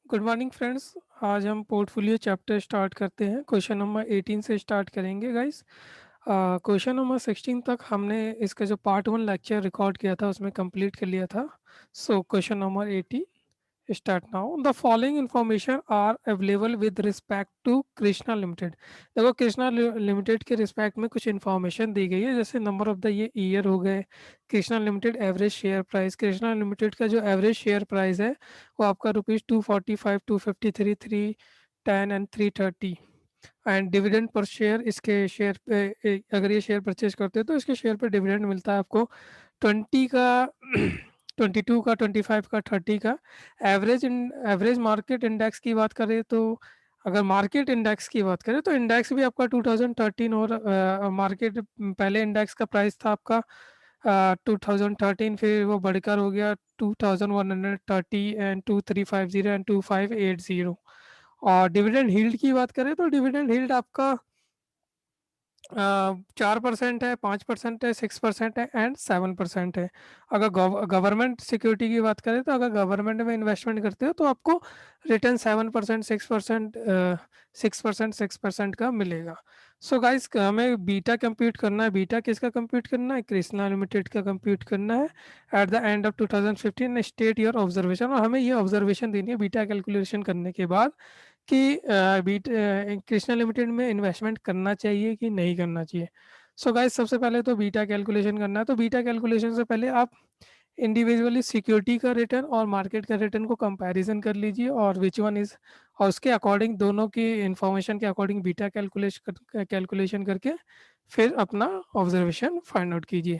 Good morning friends. आज हम portfolio chapter start करते हैं। क्वेश्चन नंबर 18 से स्टार्ट करेंगे गाइस। क्वेश्चन नंबर 16 तक हमने इसका जो पार्ट 1 लेक्चर रिकॉर्ड किया था उसमें कंप्लीट कर लिया था। So question number 18 start now. The following information are available with respect to Krishna Limited. देखो कृष्णा लिमिटेड के रिस्पेक्ट में कुछ इंफॉर्मेशन दी गई है, जैसे नंबर ऑफ द ये ईयर हो गए, Krishna limited average share price. Krishna limited का जो एवरेज शेयर प्राइस है वो आपका ₹245, 253, 310 and 330। And dividend per share, इसके शेयर पे अगर ये शेयर परचेज करते हो तो इसके शेयर पे डिविडेंड मिलता है आपको 20 का 22 का, 25 का, 30 का। एवरेज मार्केट इंडेक्स की बात करें तो अगर मार्केट इंडेक्स की बात करें तो इंडेक्स भी आपका 2013 और मार्केट पहले इंडेक्स का प्राइस था आपका 2013, फिर वो बढ़कर हो गया 2130 एंड 2350 एंड 2580। और डिविडेंड यील्ड की बात करें तो डिविडेंड यील्ड आपका 4% है, 5% है, 6% है एंड 7% है। अगर गवर्नमेंट सिक्योरिटी की बात करें तो अगर गवर्नमेंट में इन्वेस्टमेंट करते हो तो आपको रिटर्न 7%, 6%, 6%, 6% का मिलेगा। सो गाइस हमें बीटा कंप्यूट करना है। बीटा किसका कंप्यूट करना है? कृष्णा लिमिटेड का कंप्यूट करना है at the end of 2015। State your observation, और हमें ये ऑब्जर्वेशन देनी है बीटा कैलकुलेशन करने के बाद कि कृष्णा लिमिटेड में इन्वेस्टमेंट करना चाहिए कि नहीं करना चाहिए। सो गाइस सबसे पहले तो बीटा कैलकुलेशन करना है। तो बीटा कैलकुलेशन से पहले आप इंडिविजुअली सिक्योरिटी का रिटर्न और मार्केट का रिटर्न को कंपैरिजन कर लीजिए और विच वन इज, और उसके अकॉर्डिंग दोनों की इंफॉर्मेशन के अकॉर्डिंग बीटा कैलकुलेशन करके फिर अपना ऑब्जर्वेशन फाइंड आउट कीजिए।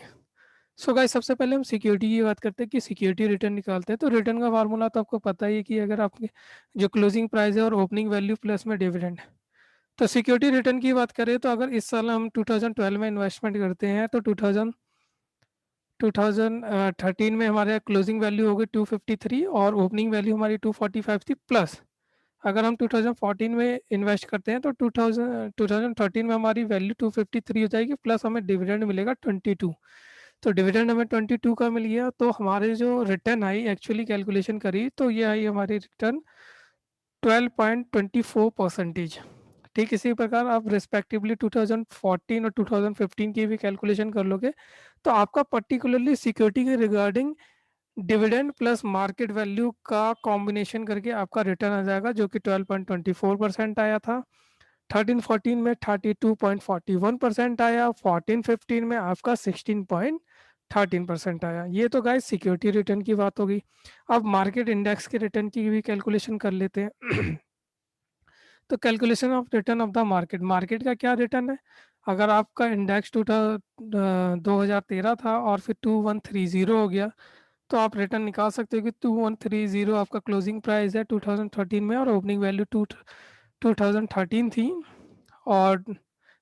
सो गाइस सबसे पहले हम सिक्योरिटी की बात करते हैं कि सिक्योरिटी रिटर्न निकालते हैं। तो रिटर्न का फार्मूला तो आपको पता ही है कि अगर आपके जो क्लोजिंग प्राइस है और ओपनिंग वैल्यू प्लस में डिविडेंड। तो सिक्योरिटी रिटर्न की बात करें तो अगर इस साल हम 2012 में इन्वेस्टमेंट करते हैं तो 2013 में हमारे क्लोजिंग वैल्यू हो गई 253 और ओपनिंग वैल्यू हमारी 245 थी। प्लस अगर हम 2014 में इन्वेस्ट करते हैं तो 2013 में हमारी वैल्यू 253 हो जाएगी, प्लस हमें डिविडेंड मिलेगा 22। तो डिविडेंड हमें 22 का मिल गया। तो हमारे जो रिटर्न आई एक्चुअली कैलकुलेशन करी तो ये आई हमारी रिटर्न 12.24%। ठीक इसी प्रकार आप रिस्पेक्टिवली 2014 और 2015 की भी कैलकुलेशन कर लोगे तो आपका पर्टिकुलरली सिक्योरिटी के regarding dividend plus market value का कॉम्बिनेशन करके आपका रिटर्न आ जाएगा, जो कि 12.24% आया था। 13-14 में 32.41% आया। 14-15 में आपका 16.13% आया। ये तो गाइस सिक्योरिटी रिटर्न की बात होगी। अब मार्केट इंडेक्स के रिटर्न की भी कैलकुलेशन कर लेते हैं। तो calculation of return of the market, market का क्या रिटर्न है? अगर आपका इंडेक्स 2013 था और फिर 2130 हो गया तो आप रिटर्न निकाल सकते हो कि 2130 आपका क्लोजिंग प्राइस है 2013 में और ओपनिंग वैल्यू 2013 थी। और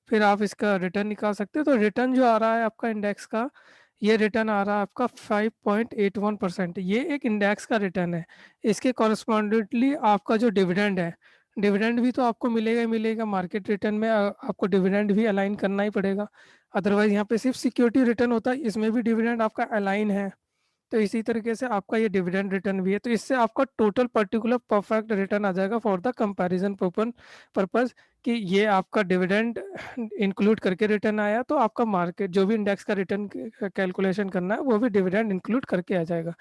फिर आप इसका रिटर्न निकाल सकते हो। तो रिटर्न जो आ रहा है आपका इंडेक्स का, ये रिटर्न आ रहा है आपका 5.81%। ये एक इंडेक्स का रिटर्न है। इसके कॉरस्पॉन्डेंटली आपका जो डिविडेंड है, डिविडेंड भी तो आपको मिलेगा ही मिलेगा। मार्केट रिटर्न में आपको डिविडेंड भी अलाइन करना ही पड़ेगा, अदरवाइज यहाँ पे सिर्फ सिक्योरिटी रिटर्न होता है, इसमें भी डिविडेंड आपका अलाइन है। तो इसी तरीके से आपका ये डिविडेंड रिटर्न भी है। तो इससे आपका टोटल पर्टिकुलर परफेक्ट रिटर्न आ जाएगा फॉर द कंपैरिजन पर्पस कि ये आपका डिविडेंड इंक्लूड करके रिटर्न आया तो आपका मार्केट जो भी इंडेक्स का रिटर्न कैलकुलेशन करना है वो भी डिविडेंड इंक्लूड करके आ जाएगा।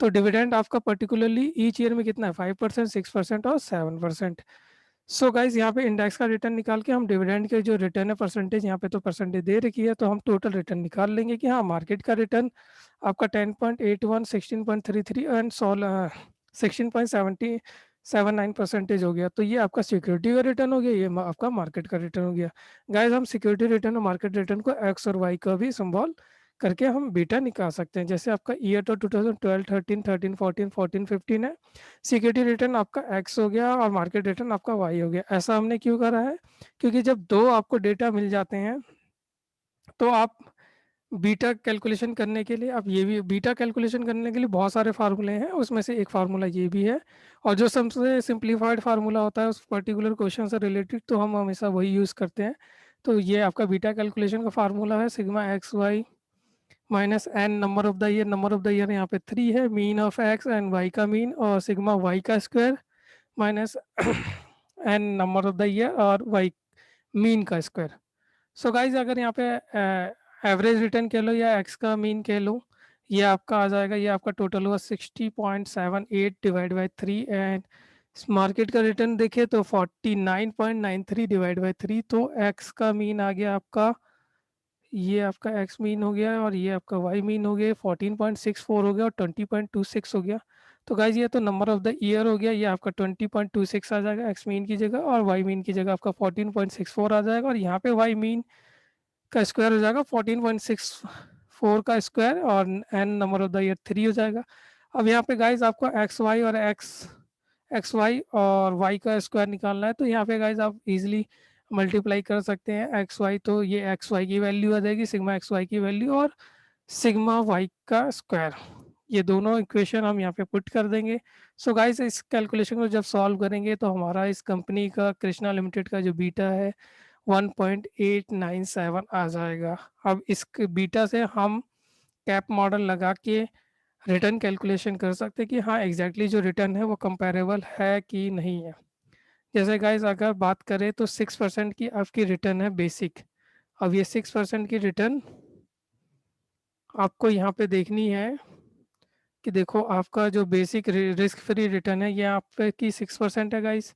तो डिविडेंड आपका पर्टिकुलरली ईच ईयर में कितना है? 5%, 6% और 7%। सो गाइज यहाँ पे इंडेक्स का रिटर्न निकाल के हम डिविडेंड के जो रिटर्न है परसेंटेज, यहाँ पे तो परसेंटेज दे रखी है तो हम टोटल रिटर्न निकाल लेंगे कि हाँ मार्केट का रिटर्न आपका 10.81, 16.33 एंड 16.79% हो गया। तो ये आपका सिक्योरिटी का रिटर्न हो गया, ये आपका मार्केट का रिटर्न हो गया। गाइज हम सिक्योरिटी रिटर्न और मार्केट रिटर्न को एक्स और वाई का भी संभल करके हम बीटा निकाल सकते हैं। जैसे आपका ईयर तो 2012, 13, 13, 14, 14, 15 है। सिक्योरिटी रिटर्न आपका एक्स हो गया और मार्केट रिटर्न आपका वाई हो गया। ऐसा हमने क्यों करा है? क्योंकि जब दो आपको डेटा मिल जाते हैं तो आप बीटा कैलकुलेशन करने के लिए, आप ये भी बीटा कैलकुलेशन करने के लिए बहुत सारे फार्मूले हैं, उसमें से एक फार्मूला ये भी है। और जो सबसे सिंप्लीफाइड फार्मूला होता है उस पर्टिकुलर क्वेश्चन से रिलेटेड तो हम हमेशा वही यूज़ करते हैं। तो ये आपका बीटा कैलकुलेशन का फार्मूला है sigma X Y minus N number of the year. Number of the year यहाँ पे 3 है, mean of X and Y का मीन, और सिग्मा वाई का square minus N number of the year और Y mean का square. So guys अगर यहाँ पे एवरेज रिटर्न कह लो या एक्स का मीन कह लो, ये आपका आ जाएगा, ये आपका टोटल हुआ 60.78 डिवाइड बाई 3 एंड मार्केट का रिटर्न देखे तो 49.93 डिवाइड बाई 3। तो एक्स का मीन आ गया आपका, ये आपका एक्स मीन हो गया और ये आपका वाई मीन हो गया, 14.64 हो गया और 20.26 हो गया। तो गाइज ये तो नंबर ऑफ द ईयर हो गया, ये आपका 20.26 आ जाएगा एक्स मीन की जगह, और वाई मीन की जगह आपका 14.64 आ जाएगा, और यहाँ पे वाई मीन का स्क्वायर हो जाएगा 14.64 का स्क्वायर, और N number of the year 3 हो जाएगा। अब यहाँ पे गाइज आपको एक्स वाई और एक्स वाई और वाई का स्क्वायर निकालना है, तो यहाँ पे गाइज आप इजीली मल्टीप्लाई कर सकते हैं एक्स वाई, तो ये एक्स वाई की वैल्यू आ जाएगी, सिग्मा एक्स वाई की वैल्यू और सिग्मा वाई का स्क्वायर, ये दोनों इक्वेशन हम यहाँ पे पुट कर देंगे। सो गाइस इस कैलकुलेशन को जब सॉल्व करेंगे तो हमारा इस कंपनी का कृष्णा लिमिटेड का जो बीटा है 1.897 आ जाएगा। अब इस बीटा से हम कैप मॉडल लगा के रिटर्न कैलकुलेशन कर सकते हैं कि हाँ एग्जैक्टली जो रिटर्न है वो कंपेरेबल है कि नहीं है। जैसे गाइस अगर बात करें तो 6% की आपकी रिटर्न है बेसिक। अब ये 6% की रिटर्न आपको यहाँ पे देखनी है कि देखो आपका जो बेसिक रिस्क फ्री रिटर्न है ये आप की 6% है गाइस।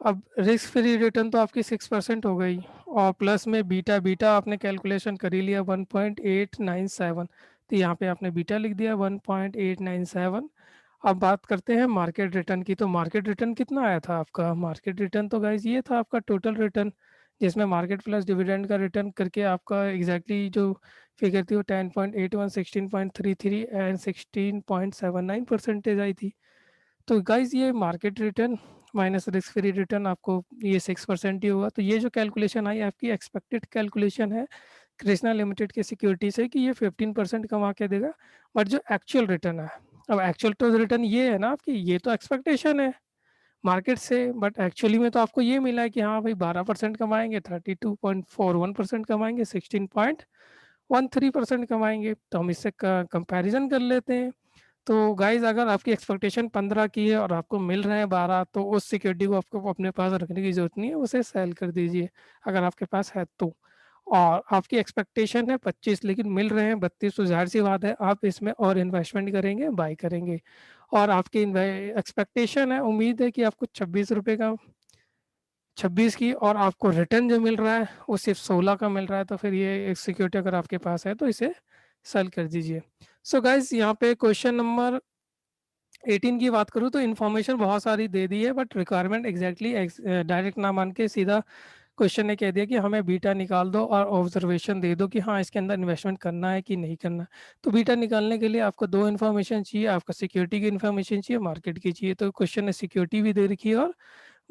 अब रिस्क फ्री रिटर्न तो आपकी 6% हो गई, और प्लस में बीटा, बीटा आपने कैलकुलेशन कर ही लिया 1.897, तो यहाँ पे आपने बीटा लिख दिया 1.897। अब बात करते हैं मार्केट रिटर्न की, तो मार्केट रिटर्न कितना आया था आपका? मार्केट रिटर्न तो गाइज ये था आपका टोटल रिटर्न, जिसमें मार्केट प्लस डिविडेंड का रिटर्न करके आपका एग्जैक्टली जो फिगर थी वो 10.81, 16.33 एंड 16.79% आई थी। तो गाइज ये market return minus risk free return आपको ये 6% ही होगा। तो ये जो कैलकुलेशन आई आपकी एक्सपेक्टेड कैलकुलेशन है कृष्णा लिमिटेड की सिक्योरिटी से कि ये 15% कमा के देगा, बट जो एक्चुअल रिटर्न है, अब एक्चुअल तो रिटर्न ये है ना आपकी, ये तो एक्सपेक्टेशन है मार्केट से, बट एक्चुअली में तो आपको ये मिला है कि हाँ भाई 12% कमाएंगे, 32.41% कमाएंगे, 16.13% कमाएंगे। तो हम इससे कंपैरिजन कर लेते हैं। तो गाइज अगर आपकी एक्सपेक्टेशन 15 की है और आपको मिल रहे हैं 12, तो उस सिक्योरिटी को आपको अपने पास रखने की जरूरत नहीं है, उसे सेल कर दीजिए अगर आपके पास है तो। और आपकी एक्सपेक्टेशन है 25 लेकिन मिल रहे हैं 32, तो जाहिर सी बात है आप इसमें और इन्वेस्टमेंट करेंगे, बाई करेंगे। और आपकी एक्सपेक्टेशन है, उम्मीद है कि आपको 26 रुपये का 26 की, और आपको रिटर्न जो मिल रहा है वो सिर्फ 16 का मिल रहा है, तो फिर ये एक सिक्योरिटी अगर आपके पास है तो इसे सेल कर दीजिए। सो गाइज यहाँ पे क्वेश्चन नंबर 18 की बात करूँ तो इन्फॉर्मेशन बहुत सारी दे दी है, बट रिक्वायरमेंट एग्जैक्टली डायरेक्ट ना मान के सीधा क्वेश्चन ने कह दिया कि हमें बीटा निकाल दो और ऑब्जर्वेशन दे दो कि हाँ इसके अंदर इन्वेस्टमेंट करना है कि नहीं करना। तो बीटा निकालने के लिए आपको दो इन्फॉर्मेशन चाहिए, आपका सिक्योरिटी की इन्फॉर्मेशन चाहिए, मार्केट की चाहिए। तो क्वेश्चन ने सिक्योरिटी भी दे रखी है और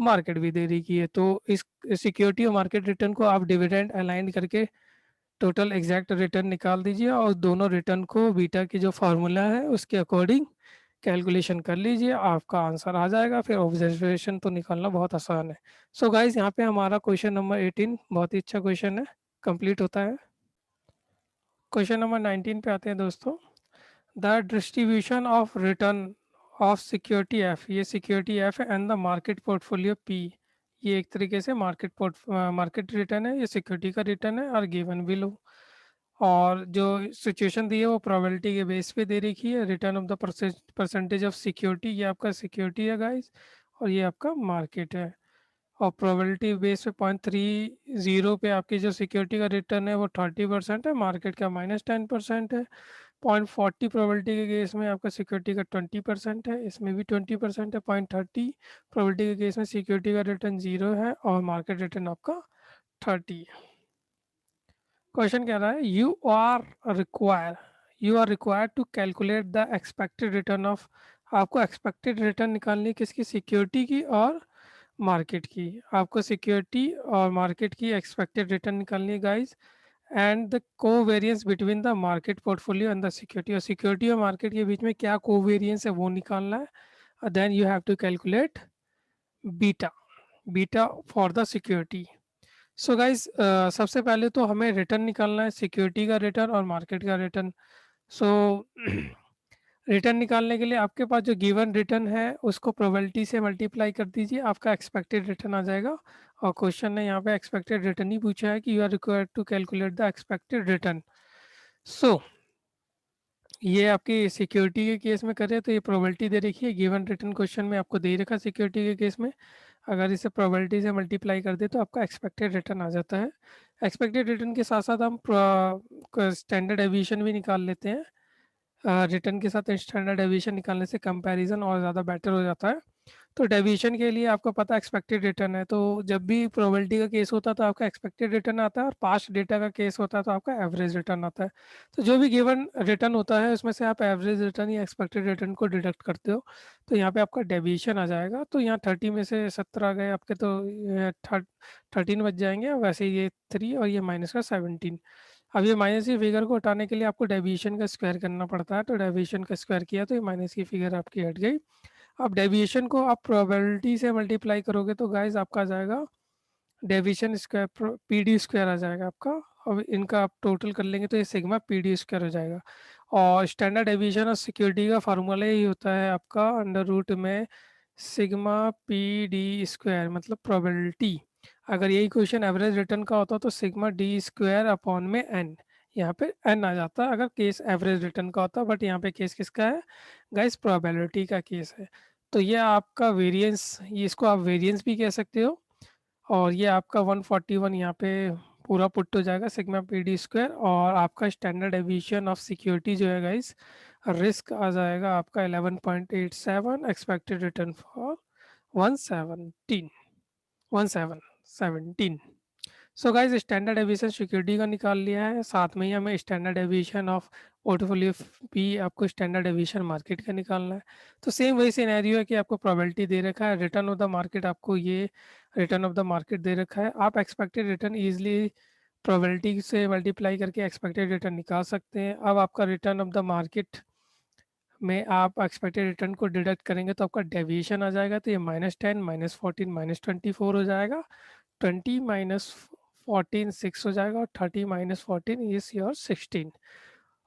मार्केट भी दे रखी है, तो इस सिक्योरिटी और मार्केट रिटर्न को आप डिविडेंड अलाइन करके टोटल एग्जैक्ट रिटर्न निकाल दीजिए, और दोनों रिटर्न को बीटा की जो फार्मूला है उसके अकॉर्डिंग कैलकुलेशन कर लीजिए, आपका आंसर आ जाएगा। फिर ऑब्जर्वेशन तो निकालना बहुत आसान है। सो गाइज यहाँ पे हमारा क्वेश्चन नंबर 18 बहुत ही अच्छा क्वेश्चन है, कंप्लीट होता है। क्वेश्चन नंबर 19 पे आते हैं दोस्तों। The distribution of return of security F, ये सिक्योरिटी एफ है, and the market portfolio P, ये एक तरीके से मार्केट रिटर्न है, ये सिक्योरिटी का रिटर्न है, और गिवन बिलो। और जो सिचुएशन दी है वो प्रोबेबिलिटी के बेस पे दे रखी है। Return of the percentage of security, ये आपका सिक्योरिटी है गाइस, और ये आपका मार्केट है। और प्रोबेबिलिटी बेस पे 0.30 पे आपकी जो सिक्योरिटी का रिटर्न है वो 30% है, मार्केट का -10% है। 0.40 प्रोबेबिलिटी के केस में आपका सिक्योरिटी का 20% है, इसमें भी 20% है। 0.30 प्रोबेबिलिटी के केस में सिक्योरिटी का रिटर्न 0 है और मार्केट रिटर्न आपका 30। क्वेश्चन कह रहा है you are required to calculate the expected return of, आपको एक्सपेक्टेड रिटर्न निकालनी है किसकी? सिक्योरिटी की और मार्केट की। आपको सिक्योरिटी और मार्केट की एक्सपेक्टेड रिटर्न निकालनी है guys, and the covariance between the market portfolio and the security, और सिक्योरिटी और मार्केट के बीच में क्या कोवेरियंस है वो निकालना है। Then you have to calculate beta, beta for the security. So guys सबसे पहले तो हमें रिटर्न निकालना है, सिक्योरिटी का रिटर्न और मार्केट का रिटर्न। सो रिटर्न निकालने के लिए आपके पास जो गिवन रिटर्न है उसको प्रोबेबिलिटी से मल्टीप्लाई कर दीजिए, आपका एक्सपेक्टेड रिटर्न आ जाएगा। और क्वेश्चन ने यहाँ पे एक्सपेक्टेड रिटर्न ही पूछा है कि you are required to calculate the expected return. So ये आपकी सिक्योरिटी के केस में करें तो ये प्रोबेबिलिटी दे रखी है, गिवन रिटर्न क्वेश्चन में आपको दे रखा सिक्योरिटी के केस में। अगर इसे प्रोबेबिलिटी से मल्टीप्लाई कर दे तो आपका एक्सपेक्टेड रिटर्न आ जाता है। एक्सपेक्टेड रिटर्न के साथ साथ हम स्टैंडर्ड एविएशन भी निकाल लेते हैं। रिटर्न के साथ स्टैंडर्ड डेविएशन निकालने से कंपैरिजन और ज़्यादा बेटर हो जाता है। तो डेविएशन के लिए आपको पता एक्सपेक्टेड रिटर्न है, तो जब भी प्रोबेबिलिटी का केस होता है तो आपका एक्सपेक्टेड रिटर्न आता है, और पास्ट डेटा का केस होता है तो आपका एवरेज रिटर्न आता है। तो जो भी गिवन रिटर्न होता है उसमें से आप एवरेज रिटर्न या एक्सपेक्टेड रिटर्न को डिडक्ट करते हो, तो यहाँ पे आपका डेविएशन आ जाएगा। तो यहाँ 30 में से 70 आ गए आपके, तो 13 बच जाएंगे, और वैसे ये 3 और ये माइनस का 17। अब ये माइनस की फिगर को हटाने के लिए आपको डेविएशन का स्क्वायर करना पड़ता है, तो डेविएशन का स्क्वायर किया तो ये माइनस की फिगर आपकी हट गई। अब डेविएशन को आप प्रोबेबिलिटी से मल्टीप्लाई करोगे तो गाइस आपका आ जाएगा deviation square, P D square आ जाएगा आपका। अब इनका आप टोटल कर लेंगे तो ये सिग्मा पी डी स्क्वायर हो जाएगा। और स्टैंडर्ड डेविएशन और सिक्योरिटी का फार्मूला ही होता है आपका अंडर रूट में सिग्मा पी डी स्क्वायर, मतलब प्रोबेबिलिटी। अगर यही क्वेश्चन एवरेज रिटर्न का होता तो सिग्मा डी स्क्वायर अपॉन में एन, यहाँ पे एन आ जाता अगर केस एवरेज रिटर्न का होता, बट यहाँ पे केस किसका है गाइस, प्रोबेबिलिटी का केस है। तो ये आपका वेरिएंस, ये इसको आप वेरिएंस भी कह सकते हो। और ये आपका 141 यहाँ पे पूरा पुट हो जाएगा सिग्मा पी डी स्क्वायर, और आपका स्टैंडर्ड एविएशन ऑफ सिक्योरिटी जो है गाइस, रिस्क आ जाएगा आपका 11.87, expected return for 117 17। So guys standard aviation security का निकाल लिया है, साथ में ही हमें स्टैंडर्ड एविएशन ऑफ पोर्टफोलियो भी आपको स्टैंडर्ड एविएशन मार्केट का निकालना है। तो सेम वही सिनेरियो है कि आपको प्रोबेबिलिटी दे रखा है, रिटर्न ऑफ द मार्केट आपको ये रिटर्न ऑफ द मार्केट दे रखा है। आप एक्सपेक्टेड रिटर्न ईजिली प्रोबेबिलिटी से मल्टीप्लाई करके एक्सपेक्टेड रिटर्न निकाल सकते हैं। अब आपका रिटर्न ऑफ द मार्केट में आप एक्सपेक्टेड रिटर्न को डिडक्ट करेंगे तो आपका डेविएशन आ जाएगा, तो ये -10 -14 -24 हो जाएगा। 20 -14 6 हो जाएगा, और 30 -14 इज योर 16।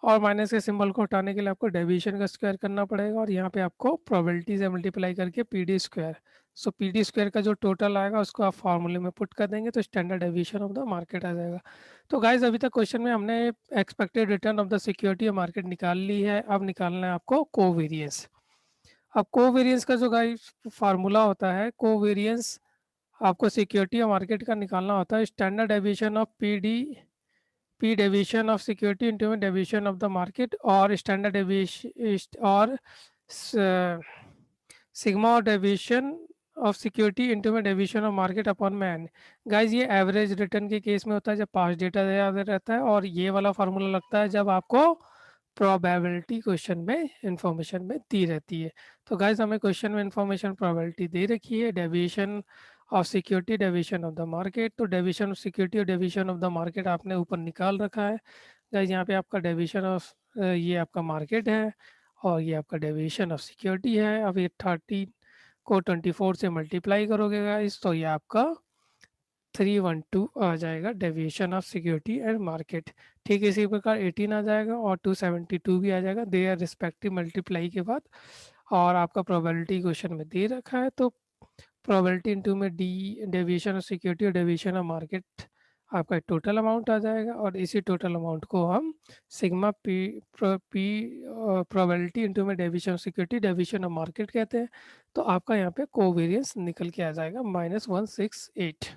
और माइनस के सिंबल को हटाने के लिए आपको डेविएशन का स्क्वायर करना पड़ेगा, और यहाँ पे आपको प्रोबेबिलिटी से मल्टीप्लाई करके पी डी स्क्वायर। सो पी डी स्क्वायर का जो टोटल आएगा उसको आप फार्मूले में पुट कर देंगे तो standard deviation of the market आ जाएगा। तो गाइज अभी तक क्वेश्चन में हमने expected return of the security market निकाल ली है, अब निकालना है आपको कोवेरियंस। अब कोवेरियंस का जो गाइस फार्मूला होता है, कोवेरियंस आपको सिक्योरिटी और मार्केट का निकालना होता है standard deviation of P deviation of security into deviation of the market, और स्टैंडर्ड डेविएशन और सिग्मा और डेविएशन ऑफ सिक्योरिटी इंटू में डेविएशन ऑफ मार्केट अपॉन में एन। गाइज ये एवरेज रिटर्न के केस में होता है जब पास डेटा याद रहता है, और ये वाला फार्मूला लगता है जब आपको प्रोबेबिलिटी क्वेश्चन में इंफॉर्मेशन में दी रहती है। तो गाइज हमें क्वेश्चन में इंफॉर्मेशन प्रोबेबिलिटी दे रखी है, deviation of security deviation of the market. तो डेविएशन ऑफ सिक्योरिटी और डेविएशन ऑफ द मार्केट आपने ऊपर निकाल रखा है गाइज। यहाँ पे आपका डेविएशन ऑफ ये आपका मार्केट है, और ये आपका डेविएशन ऑफ सिक्योरिटी है। अब ये 30 को 24 से मल्टीप्लाई करोगे गाइस तो ये आपका 312 आ जाएगा deviation of security and market. ठीक इसी प्रकार 18 आ जाएगा और 272 भी आ जाएगा, दे आर रिस्पेक्टिव मल्टीप्लाई के बाद। और आपका प्रोबेबिलिटी क्वेश्चन में दे रखा है, तो प्रोबेबिलिटी इनटू में डी डेविएशन ऑफ सिक्योरिटी और डेविएशन ऑफ मार्केट आपका टोटल अमाउंट आ जाएगा, और इसी टोटल अमाउंट को हम सिग्मा पी प्रोबेबिलिटी इनटू में deviation of security deviation of market कहते हैं। तो आपका यहाँ पे कोवेरियंस निकल के आ जाएगा -168।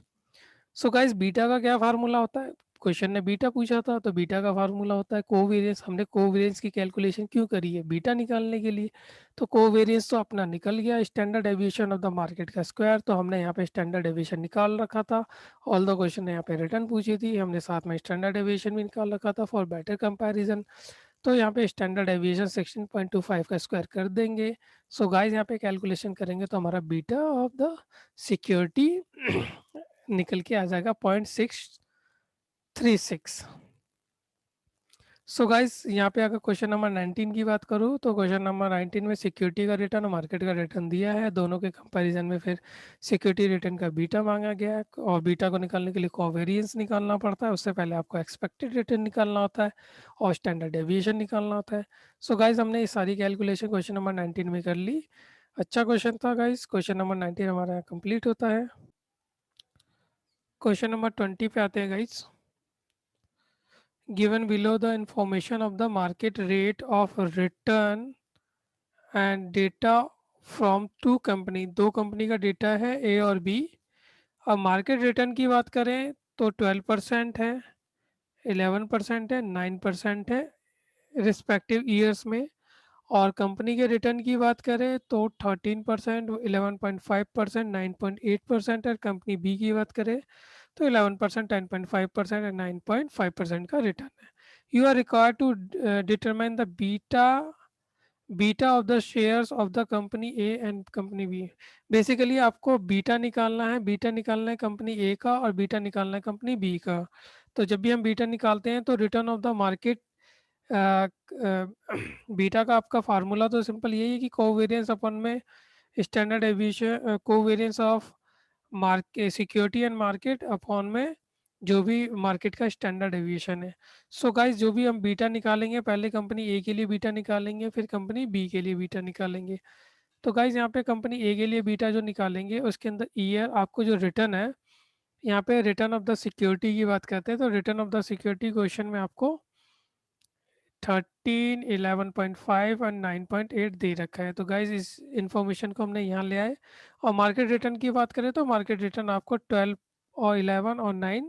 सो गाइस बीटा का क्या फार्मूला होता है, क्वेश्चन ने बीटा पूछा था तो बीटा का फार्मूला होता है कोवेरियंस। हमने कोवेरियंस की कैलकुलेशन क्यों करी है, बीटा निकालने के लिए। तो कोवेरियंस तो अपना निकल गया, standard deviation of the market का स्क्वायर, तो हमने यहाँ पे स्टैंडर्ड डेविएशन निकाल रखा था। ऑल द क्वेश्चन ने यहाँ पे रिटर्न पूछी थी, हमने साथ में स्टैंडर्ड डेविएशन भी निकाल रखा था फॉर बेटर कंपैरिजन। तो यहाँ पे स्टैंडर्ड डेविएशन 16.25 का स्क्वायर कर देंगे। सो गाइस यहाँ पे कैलकुलेशन करेंगे तो हमारा बीटा ऑफ द सिक्योरिटी निकल के आ जाएगा 0.636। सो गाइस यहाँ पे अगर क्वेश्चन नंबर 19 की बात करूँ तो क्वेश्चन नंबर 19 में सिक्योरिटी का रिटर्न और मार्केट का रिटर्न दिया है, दोनों के कंपैरिजन में फिर सिक्योरिटी रिटर्न का बीटा मांगा गया है, और बीटा को निकालने के लिए कोवेरिएंस निकालना पड़ता है, उससे पहले आपको एक्सपेक्टेड रिटर्न निकालना होता है और स्टैंडर्ड डेविएशन निकालना होता है। सो गाइस हमने ये सारी कैलकुलेशन क्वेश्चन नंबर 19 में कर ली। अच्छा क्वेश्चन था गाइस, क्वेश्चन नंबर 19 हमारा कंप्लीट होता है। क्वेश्चन नंबर 20 पे आते हैं guys. Given below the information of the market rate of return and data from two company, दो कंपनी का डेटा है ए और बी। अब मार्केट रिटर्न की बात करें तो 12% है, 11% है, 9% है रिस्पेक्टिव ईयर्स में। और कंपनी के रिटर्न की बात करें तो 13%, 11.5%, 9.8% है। कंपनी बी की बात करें तो 11%, 10.5% एंड 9.5% का रिटर्न है। You are required to determine the beta of the shares of the company A and company B. Basically आपको बीटा निकालना है, बीटा निकालना है कंपनी ए का और बीटा निकालना है कंपनी बी का। तो जब भी हम बीटा निकालते हैं तो return of the market, beta का आपका फार्मूला तो सिंपल यही है कि कोवेरिएंस अपन में standard aviation, covariance of market security and market upon में जो भी मार्केट का स्टैंडर्ड एविएशन है। सो गाइस जो भी हम बीटा निकालेंगे, पहले कंपनी ए के लिए बीटा निकालेंगे, फिर कंपनी बी के लिए बीटा निकालेंगे। तो गाइस यहाँ पे कंपनी ए के लिए बीटा जो निकालेंगे उसके अंदर ईयर आपको जो रिटर्न है, यहाँ पे रिटर्न ऑफ द सिक्योरिटी की बात करते हैं, तो return of the security question में आपको 13, 11.5 और 9.8 दे रखा है। तो गाइज इस इंफॉर्मेशन को हमने यहाँ ले आए। और मार्केट रिटर्न की बात करें तो मार्केट रिटर्न आपको 12 और 11 और 9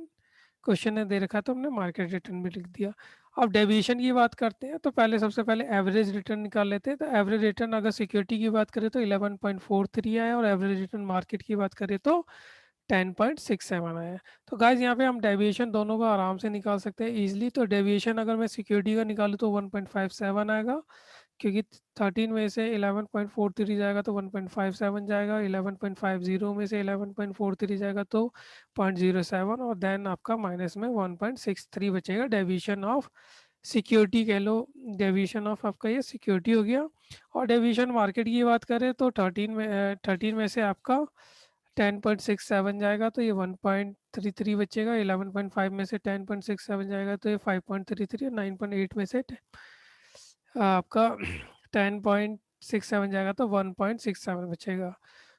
क्वेश्चन ने दे रखा है, तो हमने मार्केट रिटर्न भी लिख दिया। अब डेविएशन की बात करते हैं तो पहले सबसे पहले एवरेज रिटर्न निकाल लेते हैं। तो एवरेज रिटर्न अगर सिक्योरिटी की बात करें तो 11.43 आया, और एवरेज रिटर्न मार्केट की बात करें तो 10.67 आया। तो गाइज यहाँ पे हम डेविएशन दोनों का आराम से निकाल सकते हैं इजीली। तो डेविएशन अगर मैं सिक्योरिटी का निकालूँ तो 1.57 आएगा, क्योंकि 13 में से 11.43 जाएगा तो 1.57 जाएगा, 11.50 में से 11.43 जाएगा तो 0.07, और देन आपका माइनस में 1.63 बचेगा। डेविएशन ऑफ सिक्योरिटी कह लो, डेविएशन ऑफ आपका ये सिक्योरिटी हो गया। और डेविएशन मार्केट की बात करें तो 13 में से आपका 10.67 जाएगा तो ये 1.33 बचेगा, 11.5 में से 10.67 जाएगा तो ये 5.33, 9.8 में से आपका 10.67 जाएगा तो 1.67 बचेगा।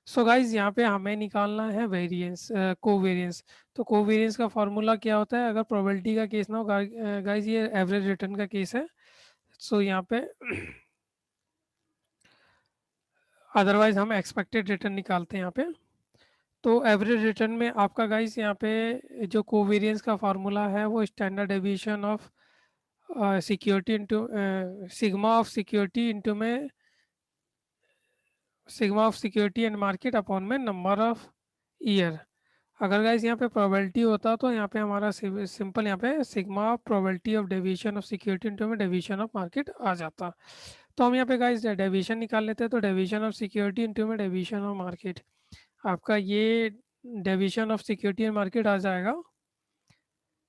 सो गाइज यहाँ पे हमें निकालना है वेरिएंस, कोवेरिएंस। तो कोवेरिएंस का फॉर्मूला क्या होता है, अगर प्रोबेबिलिटी का केस ना हो, गाइज ये एवरेज रिटर्न का केस है। सो यहाँ पे अदरवाइज हम एक्सपेक्टेड रिटर्न निकालते हैं यहाँ पे। तो एवरेज रिटर्न में आपका गाइस यहाँ पे जो कोवेरिएंस का फार्मूला है वो standard deviation of security into sigma of security into में sigma of security and market upon में नंबर ऑफ ईयर। अगर गाइस यहाँ पे प्रोबेबिलिटी होता तो यहाँ पे हमारा सिंपल यहाँ पे sigma probability of deviation of security into में डेविएशन ऑफ मार्केट आ जाता। तो हम यहाँ पे गाइस डेविएशन निकाल लेते हैं। तो डेविएशन ऑफ सिक्योरिटी इंटू में डेविएशन ऑफ मार्केट, आपका ये deviation of security and market आ जाएगा।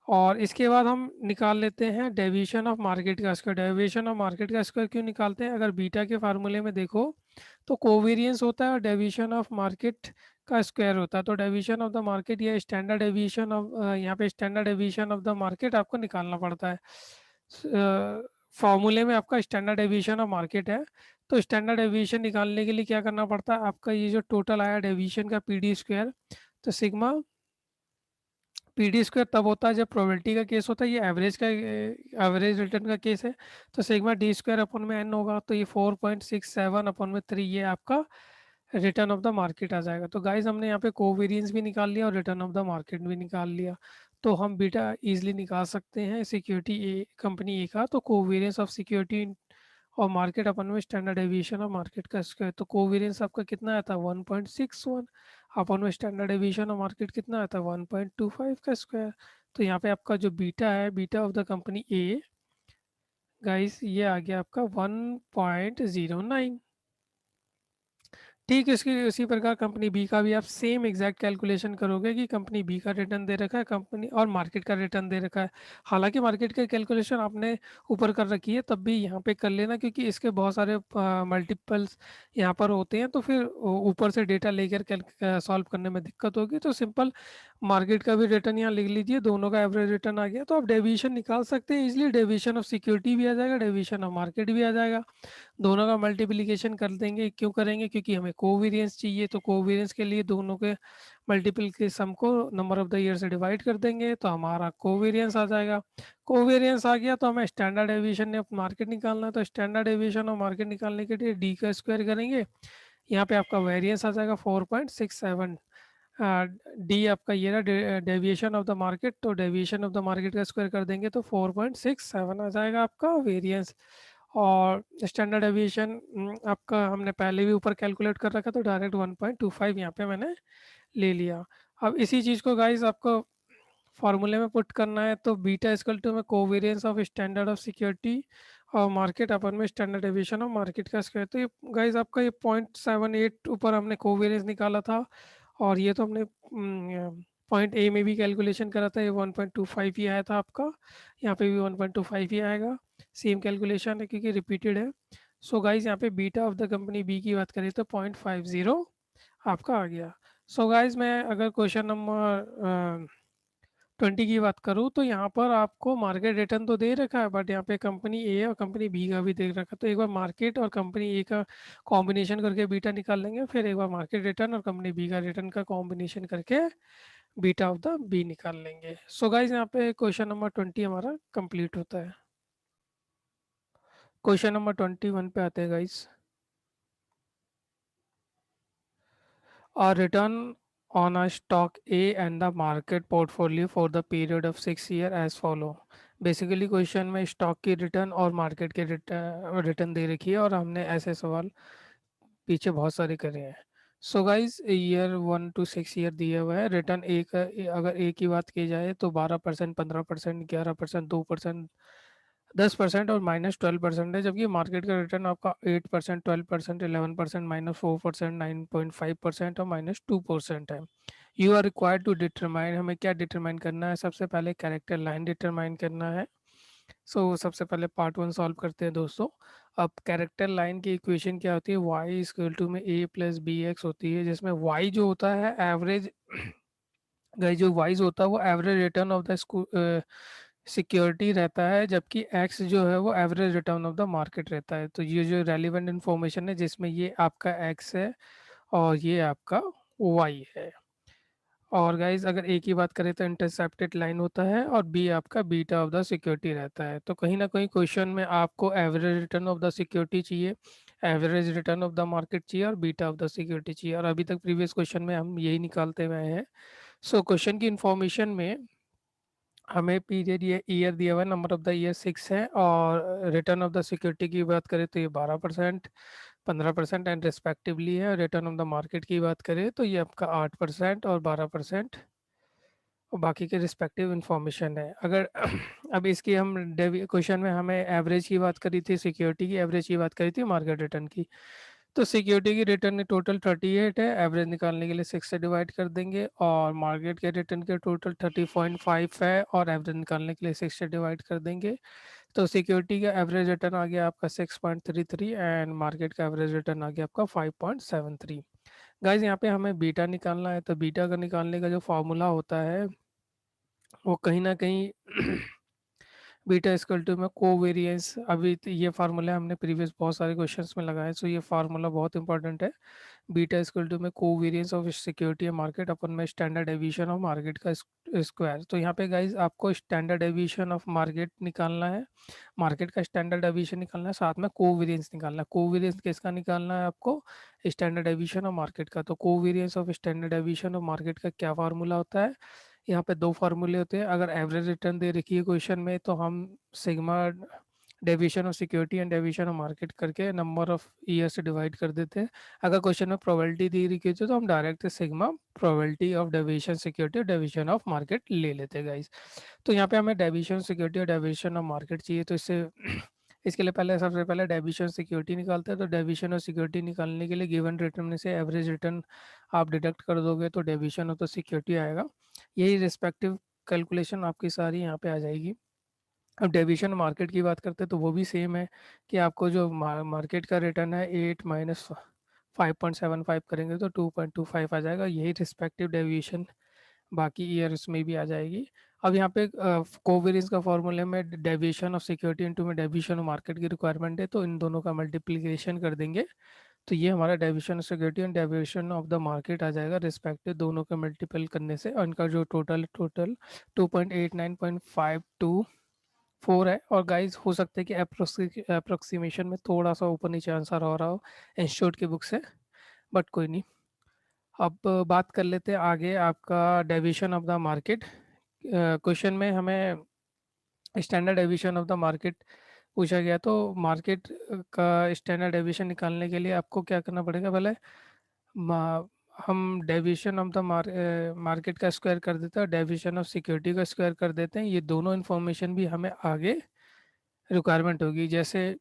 और इसके बाद हम निकाल लेते हैं डेविएशन ऑफ मार्केट का स्क्वायर। डेविएशन ऑफ मार्केट का स्क्वायर क्यों निकालते हैं, अगर बीटा के फार्मूले में देखो तो कोवेरिएंस होता है और डेविएशन ऑफ मार्केट का स्क्वायर होता है। तो डेविएशन ऑफ द मार्केट या स्टैंडर्ड डेविएशन ऑफ, यहाँ पे standard deviation of the market आपको निकालना पड़ता है। फार्मूले में आपका स्टैंडर्ड डेविएशन ऑफ मार्केट है, तो स्टैंडर्ड डेविएशन निकालने के लिए क्या करना पड़ता है, आपका ये जो टोटल आया डेविएशन का पी डी स्क्वायर, तो सिग्मा पी डी स्क्वायर तब होता है जब प्रोबेबिलिटी का केस होता है, ये एवरेज रिटर्न का केस है। तो सिग्मा डी स्क्वायर अपन में एन होगा, तो ये 4.67 अपन में 3 ये आपका रिटर्न ऑफ द मार्केट आ जाएगा। तो गाइज हमने यहाँ पे कोवेरिएंस भी निकाल लिया और रिटर्न ऑफ द मार्केट भी निकाल लिया। तो हम बीटा इजीली निकाल सकते हैं सिक्योरिटी ए, कंपनी ए का। तो कोवेरिएंस ऑफ सिक्योरिटी और मार्केट अपन में स्टैंडर्ड डेविएशन ऑफ मार्केट का स्क्वायर, तो कोवेरिएंस आपका कितना आया था 1.61, अपन में स्टैंडर्ड डेविएशन ऑफ मार्केट कितना आया था 1.25 का स्क्वायर। तो यहाँ पे आपका जो बीटा है, beta of the company A guys, ये आ गया आपका 1.09। ठीक इसकी इसी प्रकार कंपनी बी का भी आप सेम एग्जैक्ट कैलकुलेशन करोगे कि कंपनी बी का रिटर्न दे रखा है कंपनी और मार्केट का रिटर्न दे रखा है। हालांकि मार्केट का कैलकुलेशन आपने ऊपर कर रखी है तब भी यहाँ पे कर लेना, क्योंकि इसके बहुत सारे मल्टीपल्स यहाँ पर होते हैं, तो फिर ऊपर से डेटा लेकर सॉल्व करने में दिक्कत होगी। तो सिंपल मार्केट का भी रिटर्न यहाँ लिख लीजिए, दोनों का एवरेज रिटर्न आ गया तो आप डेविएशन निकाल सकते हैं इजिली। डेविएशन ऑफ सिक्योरिटी भी आ जाएगा, डेविएशन ऑफ मार्केट भी आ जाएगा। दोनों का मल्टीप्लिकेशन कर देंगे, क्यों करेंगे, क्योंकि हमें कोवेरिएंस चाहिए, तो कोवेरिएंस के लिए दोनों के मल्टीपल के सम को नंबर ऑफ द ईयर से डिवाइड कर देंगे तो हमारा कोवेरिएंस आ जाएगा। कोवेरिएंस आ गया तो हमें स्टैंडर्ड एविएशन ने मार्केट निकालना है, तो स्टैंडर्ड एविएशन और मार्केट निकालने के लिए डी का स्क्वायर करेंगे। यहाँ पे आपका वेरिएंस आ जाएगा 4.67। डी आपका ये रहा डेविएशन ऑफ द मार्केट, तो डेविएशन ऑफ द मार्केट का स्क्वायर कर देंगे तो 4.67 आ जाएगा आपका वेरिएंस। और स्टैंडर्ड एविएशन आपका हमने पहले भी ऊपर कैलकुलेट कर रखा, तो डायरेक्ट 1.25 यहाँ पे मैंने ले लिया। अब इसी चीज़ को गाइस आपको फॉर्मूले में पुट करना है, तो बीटा इक्वल टू में covariance of standard of security और मार्केट अपन में स्टैंडर्ड एविएशन ऑफ मार्केट का स्क्वायर। तो ये गाइस आपका ये 0.78 ऊपर हमने कोवेरिएंस निकाला था, और ये तो हमने पॉइंट ए में भी कैलकुलेशन करा था, ये 1.25 ही आया था आपका। यहाँ पे भी 1.25 ही आएगा, सेम कैलकुलेशन है क्योंकि रिपीटेड है। सो गाइज यहाँ पे beta of the company B की बात करें तो 0.50 आपका आ गया। सो गाइज मैं अगर क्वेश्चन नंबर 20 की बात करूँ तो यहाँ पर आपको मार्केट रिटर्न तो दे रखा है, बट यहाँ पे कंपनी ए और कंपनी बी का भी दे रखा है। तो एक बार मार्केट और कंपनी ए का कॉम्बिनेशन करके बीटा निकाल लेंगे, फिर एक बार मार्केट रिटर्न और कंपनी बी का रिटर्न का कॉम्बिनेशन करके बीटा ऑफ द बी निकाल लेंगे। सो गाइज यहाँ पे क्वेश्चन नंबर 20 हमारा कंप्लीट होता है। क्वेश्चन नंबर 21 पे आते हैं guys. A return on a stock A and the market portfolio for the period of 6 year as follow। Basically question में स्टॉक की रिटर्न और मार्केट के रिटर्न दे रखी है, और हमने ऐसे सवाल पीछे बहुत सारे करे हैं। So guys year 1 to 6 year दिया हुआ है। रिटर्न अगर ए की बात की जाए तो 12%, 15%, 11%, 2%, 10% और -12% है, जबकि मार्केट का रिटर्न आपका 8%, 12%, 11%, -4%, 9.5% और -2% है। You are required to determine, हमें क्या डिटरमाइन करना है, सबसे पहले कैरेक्टर लाइन डिटरमाइन करना है। सबसे पहले पार्ट 1 सॉल्व करते हैं दोस्तों। अब कैरेक्टर लाइन की इक्वेशन क्या होती है, y इक्वल टू में a प्लस बी एक्स होती है, जिसमें y जो होता है एवरेज गाइस, जो वाइज होता है वो average return of the security रहता है, जबकि एक्स जो है वो average return of the market रहता है। तो ये जो रेलिवेंट इन्फॉर्मेशन है जिसमें ये आपका एक्स है और ये आपका वाई है। और गाइज अगर ए की बात करें तो इंटरसेप्टेड लाइन होता है, और बी आपका बीटा ऑफ द सिक्योरिटी रहता है। तो कहीं ना कहीं क्वेश्चन में आपको average return of the security चाहिए, average return of the market चाहिए और बीटा ऑफ द सिक्योरिटी चाहिए, और अभी तक प्रीवियस क्वेश्चन में हम यही निकालते हुए हैं। क्वेश्चन की इंफॉर्मेशन में हमें पीरियड ये ईयर दिया हुआ है, नंबर ऑफ द ईयर 6 है, और रिटर्न ऑफ द सिक्योरिटी की बात करें तो ये 12%, 15% एंड रिस्पेक्टिवली है। रिटर्न ऑफ द मार्केट की बात करें तो ये आपका 8% और 12% और बाकी के रिस्पेक्टिव इंफॉर्मेशन है। अगर अब इसकी हम क्वेश्चन में हमें एवरेज की बात करी थी, सिक्योरिटी की एवरेज की बात करी थी, मार्केट रिटर्न की। तो सिक्योरिटी की रिटर्न टोटल 38 है, एवरेज निकालने के लिए 6 से डिवाइड कर देंगे, और मार्केट के रिटर्न के टोटल 30.5 है और एवरेज निकालने के लिए 6 से डिवाइड कर देंगे। तो सिक्योरिटी का एवरेज रिटर्न आ गया आपका 6.33 एंड मार्केट का एवरेज रिटर्न आ गया आपका 5.73। गाइज यहाँ पे हमें बीटा निकालना है, तो बीटा का निकालने का जो फॉर्मूला होता है वो कहीं ना कहीं बीटा इक्वल टू में कोवेरिएंस, अभी ये फार्मूला हमने प्रीवियस बहुत सारे क्वेश्चंस में लगाया है, सो ये फार्मूला बहुत इंपॉर्टेंट है। बीटा इक्वल टू में कोवेरिएंस ऑफ सिक्योरिटी मार्केट अपन में स्टैंडर्ड डेविएशन ऑफ मार्केट का स्क्वायर। तो यहाँ पे गाइज आपको स्टैंडर्ड डेविएशन ऑफ मार्केट निकालना है, मार्केट का स्टैंडर्ड डेविएशन निकालना है, साथ में कोवेरिएंस निकालना है। कोवेरिएंस किसका निकालना है आपको, स्टैंडर्ड डेविएशन ऑफ मार्केट का। तो covariance of standard deviation of market का क्या फार्मूला होता है, यहाँ पे दो फार्मूले होते हैं। अगर एवरेज रिटर्न दे रखी है क्वेश्चन में तो हम sigma deviation of security and deviation of market करके नंबर ऑफ ईयर से डिवाइड कर देते हैं। अगर क्वेश्चन में प्रोबेबिलिटी दी रखी है तो हम direct sigma probability of deviation security और डेविएशन ऑफ मार्केट ले लेते हैं गाइस। तो यहाँ पे हमें डेविएशन सिक्योरिटी और डेविएशन ऑफ मार्केट चाहिए, तो इससे इसके लिए पहले सबसे पहले डेविएशन सिक्योरिटी निकालते हैं। तो डेविएशन और सिक्योरिटी निकालने के लिए गिवन रिटर्न में से एवरेज रिटर्न आप डिडक्ट कर दोगे तो डेविएशन और तो सिक्योरिटी आएगा। यही रिस्पेक्टिव कैलकुलेशन आपकी सारी यहाँ पे आ जाएगी। अब डेविएशन मार्केट की बात करते हैं तो वो भी सेम है कि आपको जो मार्केट का रिटर्न है 8 माइनस 5.75 करेंगे तो 2.25 आ जाएगा। यही रिस्पेक्टिव डेविएशन बाकी ईयर्स में भी आ जाएगी। अब यहाँ पे कोवेरियंस का फॉर्मूले में डेविएशन ऑफ सिक्योरिटी इनटू में डेविएशन ऑफ मार्केट की रिक्वायरमेंट है, तो इन दोनों का मल्टीप्लिकेशन कर देंगे तो ये हमारा deviation of security and deviation of the market आ जाएगा रिस्पेक्टिव। दोनों का मल्टीपल करने से और इनका जो टोटल 2.89.524 है। और गाइस हो सकता है कि अप्रोक्सीमेशन में थोड़ा सा ऊपर नीचे आंसर हो रहा हो इंस्टीट्यूट की बुक से, बट कोई नहीं। अब बात कर लेते हैं आगे आपका deviation of the market. Question में हमें standard deviation of the market पूछा गया, तो मार्केट का स्टैंडर्ड डेविएशन निकालने के लिए आपको क्या करना पड़ेगा। पहले मा- हम डेविएशन ऑफ द मार्केट का स्क्वायर कर देते हैं और डेविएशन ऑफ सिक्योरिटी का स्क्वायर कर देते हैं। ये दोनों इन्फॉर्मेशन भी हमें आगे रिक्वायरमेंट होगी। जैसे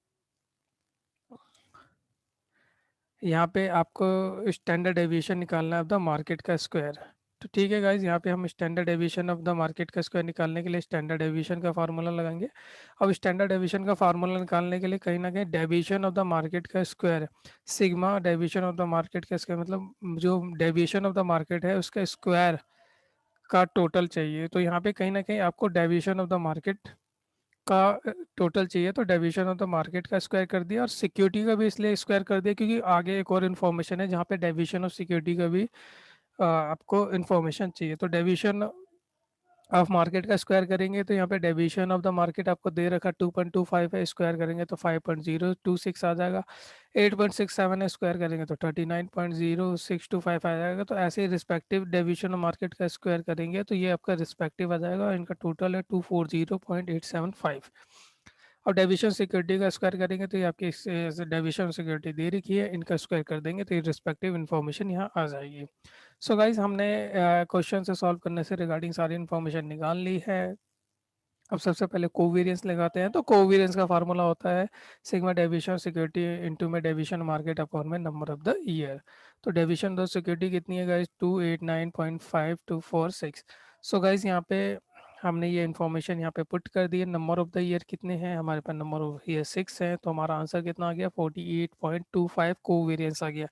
यहाँ पे आपको स्टैंडर्ड डेविएशन निकालना है ऑफ द मार्केट का स्क्वायर। तो ठीक है गाइज, यहाँ पे हम standard deviation of the market का स्क्वायर निकालने के लिए स्टैंडर्ड डेविएशन का फार्मूला लगाएंगे। अब स्टैंडर्ड डेविएशन का फार्मूला निकालने के लिए कहीं ना कहीं डेविएशन ऑफ द मार्केट का square sigma deviation of the market का स्क्वायर, मतलब जो डेविएशन ऑफ द मार्केट है उसका स्क्वायर का टोटल चाहिए। तो यहाँ पे कहीं ना कहीं आपको डेविएशन ऑफ द मार्केट का टोटल चाहिए, तो डेविएशन ऑफ द मार्केट का स्क्वायर कर दिया। और सिक्योरिटी का भी इसलिए स्क्वायर कर दिया क्योंकि आगे एक और इन्फॉर्मेशन है जहाँ पे डेविएशन ऑफ सिक्योरिटी का भी आपको इन्फॉर्मेशन चाहिए। तो डेविएशन ऑफ मार्केट का स्क्वायर करेंगे तो यहाँ पे डेविएशन ऑफ द मार्केट आपको दे रखा 2.25 है, स्क्वायर करेंगे तो 5.026 आ जाएगा। 8.67 है, स्क्वायर करेंगे तो 39.0625 आ जाएगा। तो ऐसे ही रिस्पेक्टिव डेविएशन ऑफ मार्केट का स्क्वायर करेंगे तो ये आपका रिस्पेक्टिव आ जाएगा। इनका टोटल है 240.875। और डेविएशन सिक्योरिटी का स्क्वायर करेंगे तो ये आपकी डेविएशन सिक्योरिटी दे रखी है, इनका स्क्वायर कर देंगे तो ये रिस्पेक्टिव इन्फॉर्मेशन यहाँ आ जाएगी। सो गाइज हमने क्वेश्चन से सॉल्व करने से रिगार्डिंग सारी इन्फॉर्मेशन निकाल ली है। अब सबसे पहले कोवेरियंस लगाते हैं। तो कोवेरियंस का फार्मूला होता है सिग्मा डेविएशन सिक्योरिटी इनटू में डेविएशन मार्केट अपॉन में नंबर ऑफ द ईयर। तो डेविएशन दो सिक्योरिटी कितनी है गाइज, 289.5246। सो गाइज यहाँ पे हमने ये इन्फॉर्मेशन यहाँ पे पुट कर दी है। नंबर ऑफ द ईयर कितने हैं हमारे पास, नंबर ऑफ ईयर 6 है, तो हमारा आंसर कितना आ गया 48.25 कोवेरियंस आ गया।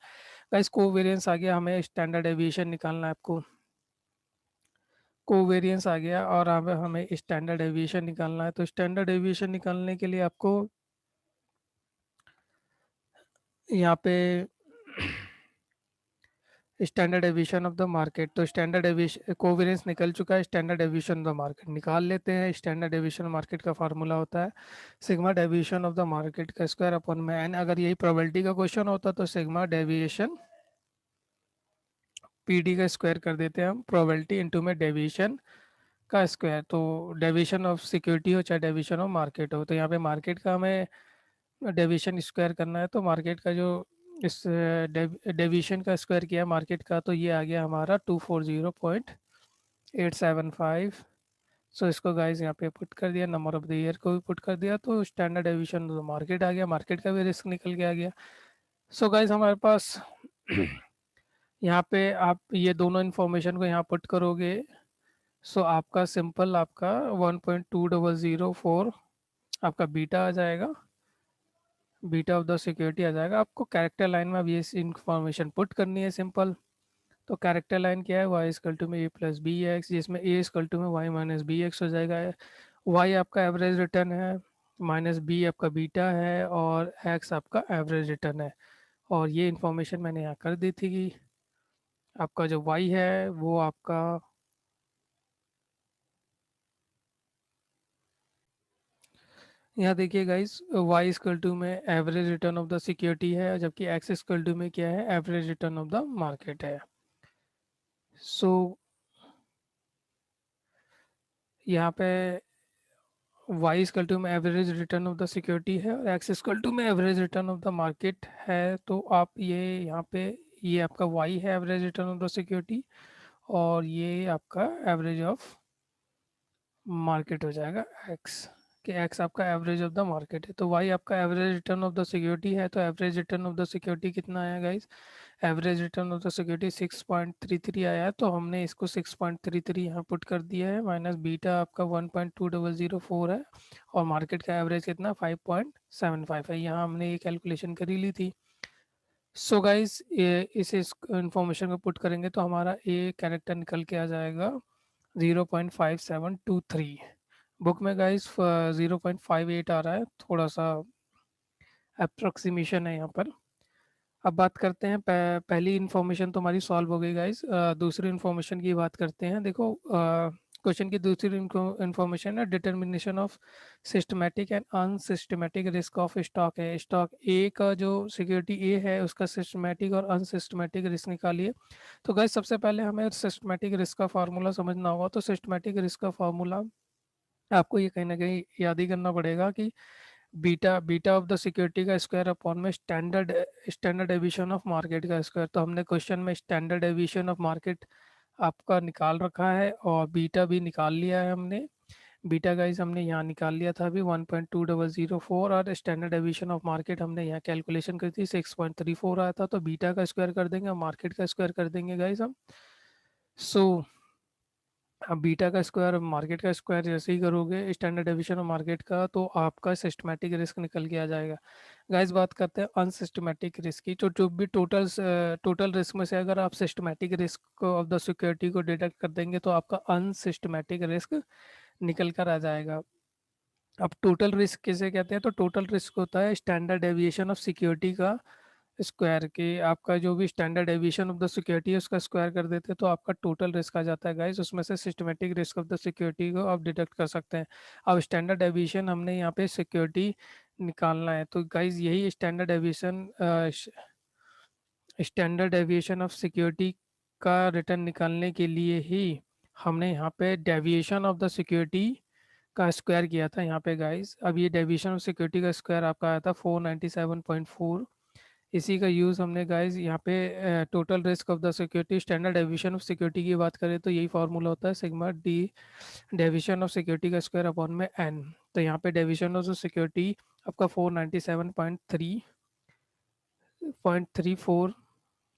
गाइस कोवेरियंस आ गया, हमें स्टैंडर्ड डेविएशन निकालना है आपको। कोवेरियंस आ गया और अब हमें स्टैंडर्ड डेविएशन निकालना है। तो स्टैंडर्ड डेविएशन निकालने के लिए आपको यहाँ पे standard deviation of the market, तो स्टैंडर्ड डेविएशन कोवेरियंस निकल चुका है, standard deviation of the market निकाल लेते हैं। स्टैंडर्ड डेविएशन मार्केट का फार्मूला होता है sigma deviation of the market का स्क्वायर अपॉन में एन। अगर यही प्रोबेबिलिटी का क्वेश्चन होता तो सिग्मा डेविएशन पीडी का स्क्वायर कर देते हैं हम, प्रोबेबिलिटी इनटू में डेविएशन का स्क्वायर। तो डेविएशन ऑफ सिक्योरिटी हो चाहे डेविएशन ऑफ मार्केट हो, तो यहाँ पे मार्केट का हमें डेविएशन स्क्वायर करना है। तो मार्केट का जो इस डेविएशन का स्क्वायर किया मार्केट का, तो ये आ गया हमारा 240.875। सो इसको गाइस यहाँ पे पुट कर दिया, नंबर ऑफ द ईयर को भी पुट कर दिया, तो स्टैंडर्ड डेविएशन तो मार्केट आ गया, मार्केट का भी रिस्क निकल के आ गया। सो गाइस हमारे पास यहाँ पे आप ये दोनों इन्फॉर्मेशन को यहाँ पुट करोगे, सो आपका सिंपल आपका 1.2004 आपका बीटा आ जाएगा, बीटा ऑफ द सिक्योरिटी आ जाएगा। आपको कैरेक्टर लाइन में अब ये इंफॉर्मेशन पुट करनी है सिंपल। तो कैरेक्टर लाइन क्या है, वाई इजकल टू में ए प्लस बी एक्स, जिसमें ए इजकल टू में वाई माइनस बी एक्स हो जाएगा। वाई आपका एवरेज रिटर्न है, माइनस बी आपका बीटा है और एक्स आपका एवरेज रिटर्न है। और ये इन्फॉर्मेशन मैंने यहाँ कर दी थी कि आपका जो वाई है वो आपका यहाँ देखिए गाइस, वाई इक्वल टू में average return of the security है, जबकि एक्स इक्वल टू में क्या है, average return of the market है। सो यहाँ पे वाई इक्वल टू में average return of the security है और एक्स इक्वल टू में average return of the market है। तो आप ये यहाँ पे ये आपका वाई है average return of the security और ये आपका एवरेज ऑफ मार्केट हो जाएगा एक्स। कि एक्स आपका एवरेज ऑफ द मार्केट है, तो वाई आपका average return of the security है। तो average return of the security कितना आया guys? Average return of the security 6.33 आया है, तो हमने इसको 6.33 यहाँ पुट कर दिया है, माइनस बीटा आपका 1.2004 है, और मार्केट का एवरेज कितना 5.75 है। यहाँ हमने ये कैलकुलेशन करी ली थी। सो गाइस इस इंफॉर्मेशन को पुट करेंगे तो हमारा ए कैरेक्टर निकल के आ जाएगा 0.5723। बुक में गाइस 0.58 आ रहा है, थोड़ा सा अप्रोक्सीमेशन है यहाँ पर। अब बात करते हैं पहली इन्फॉर्मेशन तो हमारी सॉल्व हो गई गाइस। दूसरी इन्फॉर्मेशन की बात करते हैं। देखो क्वेश्चन की दूसरी इन्फॉर्मेशन है determination of systematic and unsystematic risk of stock है। स्टॉक ए का जो सिक्योरिटी ए है उसका सिस्टमेटिक और अनसिस्टमेटिक रिस्क निकालिए। तो गाइस सबसे पहले हमें सिस्टमेटिक रिस्क का फार्मूला समझना होगा। तो सिस्टमेटिक रिस्क का फार्मूला आपको ये कहीं ना कहीं याद ही करना पड़ेगा कि beta beta of the security का स्क्वायर अपॉन में standard standard deviation of market का स्क्वायर। तो हमने क्वेश्चन में स्टैंडर्ड एविएशन ऑफ मार्केट आपका निकाल रखा है और बीटा भी निकाल लिया है हमने। बीटा गाइस हमने यहाँ निकाल लिया था अभी 1.2004, और स्टैंडर्ड एविएशन ऑफ मार्केट हमने यहाँ कैलकुलेशन करी थी 6.34 आया था। तो बीटा का स्क्वायर कर देंगे और मार्केट का स्क्वायर कर देंगे गाइस हम। सो अब बीटा का स्क्वायर मार्केट का स्क्वायर जैसे ही करोगे स्टैंडर्ड डेविएशन ऑफ मार्केट का, तो आपका सिस्टमैटिक रिस्क निकल के आ जाएगा। गाइस बात करते हैं अनसिस्टमैटिक रिस्क की। तो जो भी टोटल रिस्क में से अगर आप systematic risk of the security को डिडक्ट कर देंगे तो आपका अनसिस्टमैटिक रिस्क निकल कर आ जाएगा। अब टोटल रिस्क किसे कहते हैं? तो टोटल रिस्क होता है स्टैंडर्ड डेविएशन ऑफ सिक्योरिटी का स्क्वायर के। आपका जो भी standard deviation of the security है उसका स्क्वायर कर देते हैं तो आपका टोटल रिस्क आ जाता है गाइस। उसमें से systematic risk of the security को आप डिडक्ट कर सकते हैं। अब स्टैंडर्ड डेविएशन हमने यहाँ पे सिक्योरिटी निकालना है, तो गाइस यही स्टैंडर्ड डेविएशन ऑफ सिक्योरिटी का रिटर्न निकालने के लिए ही हमने यहाँ पे डेविएशन ऑफ द सिक्योरिटी का स्क्वायर किया था यहाँ पे गाइस। अब ये डेविएशन ऑफ सिक्योरिटी का स्क्वायर आपका आया था 497.4। इसी का यूज़ हमने गाइस यहाँ पे total risk of the security standard deviation of security की बात करें तो यही फार्मूला होता है sigma D deviation of security का स्क्वायर अपॉन में एन। तो यहाँ पे डेविएशन ऑफ सिक्योरिटी आपका 497.3.34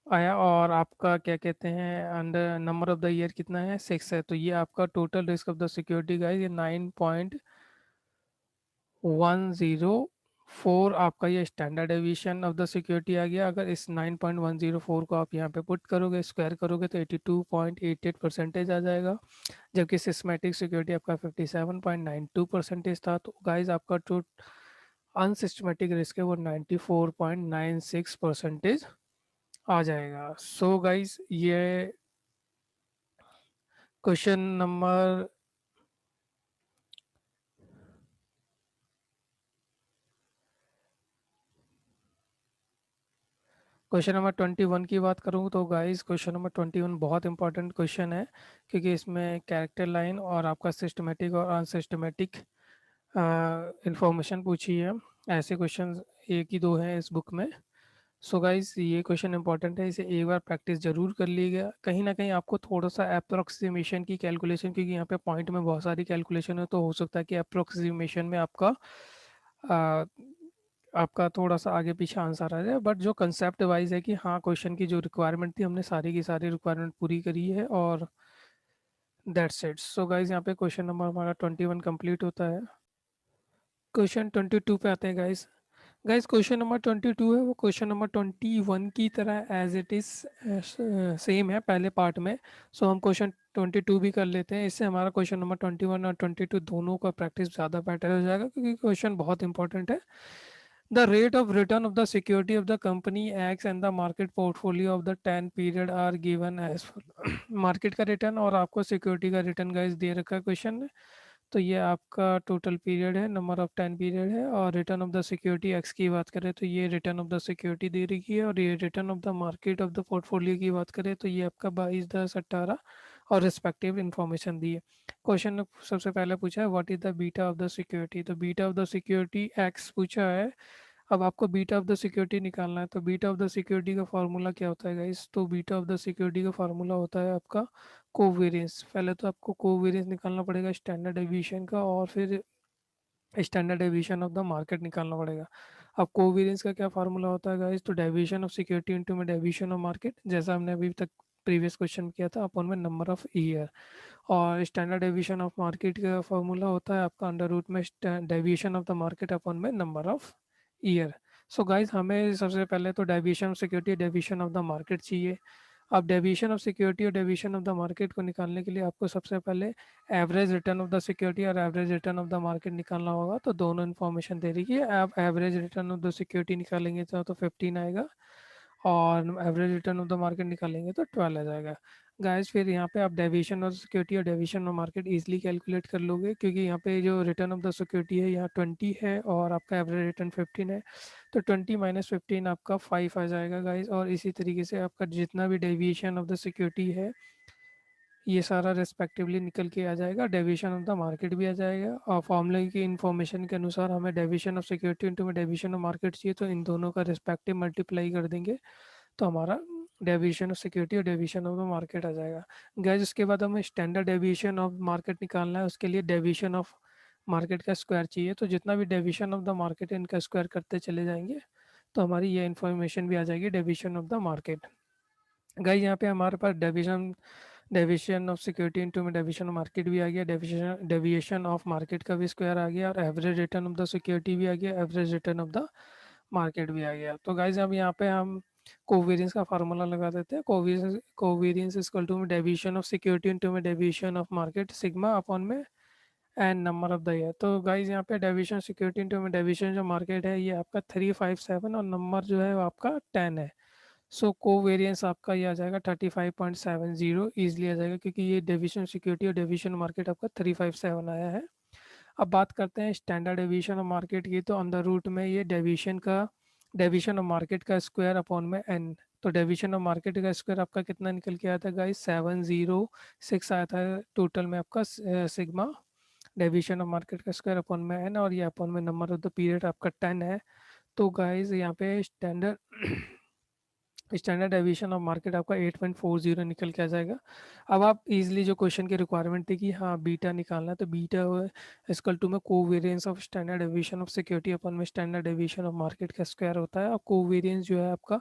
आया, और आपका क्या कहते हैं under number of the year कितना है 6 है। तो ये आपका total risk of the security guys ये 9.104 आपका ये standard deviation of the security आ गया। अगर इस 9.104 को आप यहाँ पे पुट करोगे स्क्वायर करोगे तो 82.88% आ जाएगा, जबकि सिस्मेटिक सिक्योरिटी आपका 57.92% था। तो गाइज आपका जो अनसिस्टमेटिक रिस्क है वो 94.96% आ जाएगा। सो गाइज ये क्वेश्चन नंबर क्वेश्चन नंबर 21 की बात करूँ तो गाइस क्वेश्चन नंबर 21 बहुत इंपॉर्टेंट क्वेश्चन है, क्योंकि इसमें कैरेक्टर लाइन और आपका सिस्टमेटिक और अनसिस्टमेटिक इंफॉर्मेशन पूछी है। ऐसे क्वेश्चन एक ही दो हैं इस बुक में। सो गाइस ये क्वेश्चन इंपॉर्टेंट है, इसे एक बार प्रैक्टिस जरूर कर लीजिएगा। कहीं ना कहीं आपको थोड़ा सा अप्रोक्सीमेशन की कैलकुलेशन, क्योंकि यहाँ पे पॉइंट में बहुत सारी कैलकुलेशन है तो हो सकता है कि अप्रोक्सीमेशन में आपका थोड़ा सा आगे पीछे आंसर आ जाए, बट जो कंसेप्ट वाइज है कि हाँ क्वेश्चन की जो रिक्वायरमेंट थी हमने सारी की सारी रिक्वायरमेंट पूरी करी है, और दैट्स इट। सो गाइज यहाँ पे क्वेश्चन नंबर हमारा 21 कंप्लीट होता है। क्वेश्चन 22 पे आते हैं गाइज। गाइज क्वेश्चन नंबर 22 है वो क्वेश्चन नंबर 21 की तरह एज इट इज सेम है पहले पार्ट में। सो हम क्वेश्चन 22 भी कर लेते हैं, इससे हमारा क्वेश्चन नंबर 21 और 22 दोनों का प्रैक्टिस ज़्यादा बेटर हो जाएगा, क्योंकि क्वेश्चन बहुत इंपॉर्टेंट है। The rate of return of the security of the company X and the market portfolio of the 10 period are given as follow। Market का रिटर्न और आपको सिक्योरिटी का रिटर्न गाइस दे रखा है क्वेश्चन में। तो ये आपका टोटल पीरियड है, नंबर ऑफ 10 पीरियड है, और return of the security x की बात करें तो ये रिटर्न ऑफ द सिक्योरिटी दे रखी है, और ये return of the market of the portfolio की बात करें तो ये आपका 22, 10, 18 और रिस्पेक्टिव इन्फॉर्मेशन दी है। क्वेश्चन ने सबसे पहले पूछा है what is the beta of the security. तो beta of the security X पूछा है। अब आपको बीटा ऑफ द सिक्योरिटी निकालना है, तो बीटा ऑफ द सिक्योरिटी का फार्मूला क्या होता है गाइस? तो बीटा ऑफ द सिक्योरिटी का फार्मूला होता है आपका कोवेरियंस। पहले तो आपको कोवेरियंस निकालना पड़ेगा स्टैंडर्ड डेविएशन का, और फिर standard deviation of the market निकालना पड़ेगा। अब कोवेरियंस का क्या फार्मूला होता है गाइस, तो डेविएशन ऑफ सिक्योरिटी इनटू में डेविएशन ऑफ मार्केट, जैसा हमने अभी तक प्रीवियस क्वेश्चन किया था, अपॉन में नंबर ऑफ ईयर। और स्टैंडर्ड डेविएशन ऑफ मार्केट का फार्मूला होता है आपका अंडर रूट में deviation of the market upon में number of year. So guys हमें सबसे पहले तो deviation of security, deviation of the market चाहिए। अब डेविएशन ऑफ सिक्योरिटी और डेविएशन ऑफ द मार्केट को निकालने के लिए आपको सबसे पहले average return of the security और average return of the market निकालना होगा। तो दोनों इन्फॉर्मेशन दे रही है। आप average return of the security निकालेंगे तो 15 आएगा, और average return of the market निकालेंगे तो 12 आ जाएगा। गाइस फिर यहाँ पे आप डेविएशन ऑफ सिक्योरिटी और deviation of market easily calculate कर लोगे, क्योंकि यहाँ पे जो रिटर्न ऑफ द सिक्योरिटी है यहाँ 20 है और आपका एवरेज रिटर्न 15 है। तो 20 माइनस 15 आपका 5 आ जाएगा गाइस। और इसी तरीके से आपका जितना भी डेविएशन ऑफ द सिक्योरिटी है ये सारा रेस्पेक्टिवली निकल के आ जाएगा, डेविएशन ऑफ द मार्केट भी आ जाएगा। और फॉर्मूले की इन्फॉर्मेशन के अनुसार हमें डेविएशन ऑफ सिक्योरिटी इंटू में डेविएशन ऑफ मार्केट चाहिए, तो इन दोनों का रेस्पेक्टिव मल्टीप्लाई कर देंगे तो हमारा डेविएशन ऑफ सिक्योरिटी और डेविएशन ऑफ द मार्केट आ जाएगा। गैस उसके बाद हमें स्टैंडर्ड डेविएशन ऑफ मार्केट निकालना है, उसके लिए डेविएशन ऑफ मार्केट का स्क्वायर चाहिए। तो जितना भी डेविएशन ऑफ द मार्केट है इनका स्क्वायर करते चले जाएंगे तो हमारी ये इन्फॉर्मेशन भी आ जाएगी deviation of the market. Guys यहाँ पे हमारे पास डेविएशन ऑफ सिक्योरिटी इनटू में डेविएशन ऑफ मार्केट भी आ गया, डेविएशन ऑफ मार्केट का भी स्क्वायर आ गया, और average return of the security भी आ गया, average return of the market भी आ गया। तो गाइस अब यहाँ पे हम कोवेरियंस का फार्मूला लगा देते हैं। कोवेरियंस इक्वल टू में डेविएशन ऑफ सिक्योरिटी इनटू में deviation of market sigma upon में N number of the year. तो गाइस यहाँ पे डेविएशन सिक्योरिटी इनटू में डेविएशन जो मार्केट है ये आपका 357 और नंबर जो है वो आपका 10 है। सो कोवेरियंस आपका ये आ जाएगा 35.70 ईजिली आ जाएगा, क्योंकि ये डेविएशन सिक्योरिटी और डेविएशन मार्केट आपका 357 आया है। अब बात करते हैं स्टैंडर्ड डेविएशन ऑफ मार्केट की। तो अंडर रूट में ये डेविएशन ऑफ मार्केट का स्क्वायर अपॉन में एन। तो डेविएशन ऑफ मार्केट का स्क्वायर आपका कितना निकल के आया था गाइस, 706 आया था टोटल में आपका सिग्मा। डेविएशन ऑफ मार्केट का स्क्वायर अपॉन में एन, और ये अपॉन में नंबर ऑफ द पीरियड आपका 10 है। तो गाइस यहाँ पे स्टैंडर्ड डेविएशन ऑफ मार्केट आपका 8.40 निकल के आ जाएगा। अब आप इजीली जो क्वेश्चन की रिक्वायरमेंट थी कि हाँ बीटा निकालना है, तो बीटा इक्वल टू में covariance of standard deviation of security अपन में स्टैंडर्ड डेविएशन ऑफ मार्केट का स्क्वायर होता है। और कोवेरियंस जो है आपका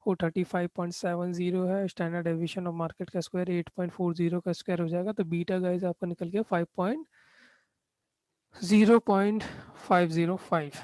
वो 35.70 है, स्टैंडर्ड डेविएशन ऑफ मार्केट का स्क्वायर 8.40 का स्क्वायर हो जाएगा। तो बीटा गाइज आपका निकल गया 5.0505।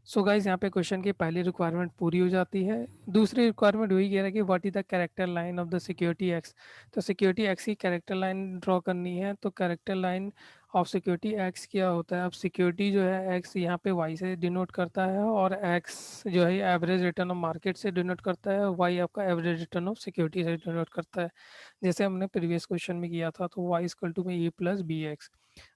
सो गाइज यहाँ पे क्वेश्चन की पहली रिक्वायरमेंट पूरी हो जाती है। दूसरी रिक्वायरमेंट वही कह रहा है कि what is the character line of the security x. तो सिक्योरिटी एक्स की कैरेक्टर लाइन ड्रॉ करनी है। तो character line of security x क्या होता है, अब सिक्योरिटी जो है एक्स यहाँ पे वाई से डिनोट करता है, और एक्स जो है एवरेज रिटर्न ऑफ मार्केट से डिनोट करता है, वाई आपका एवरेज रिटर्न ऑफ सिक्योरिटी से डिनोट करता है, जैसे हमने प्रीवियस क्वेश्चन में किया था। तो वाई इक्वल टू में ए प्लस बी एक्स।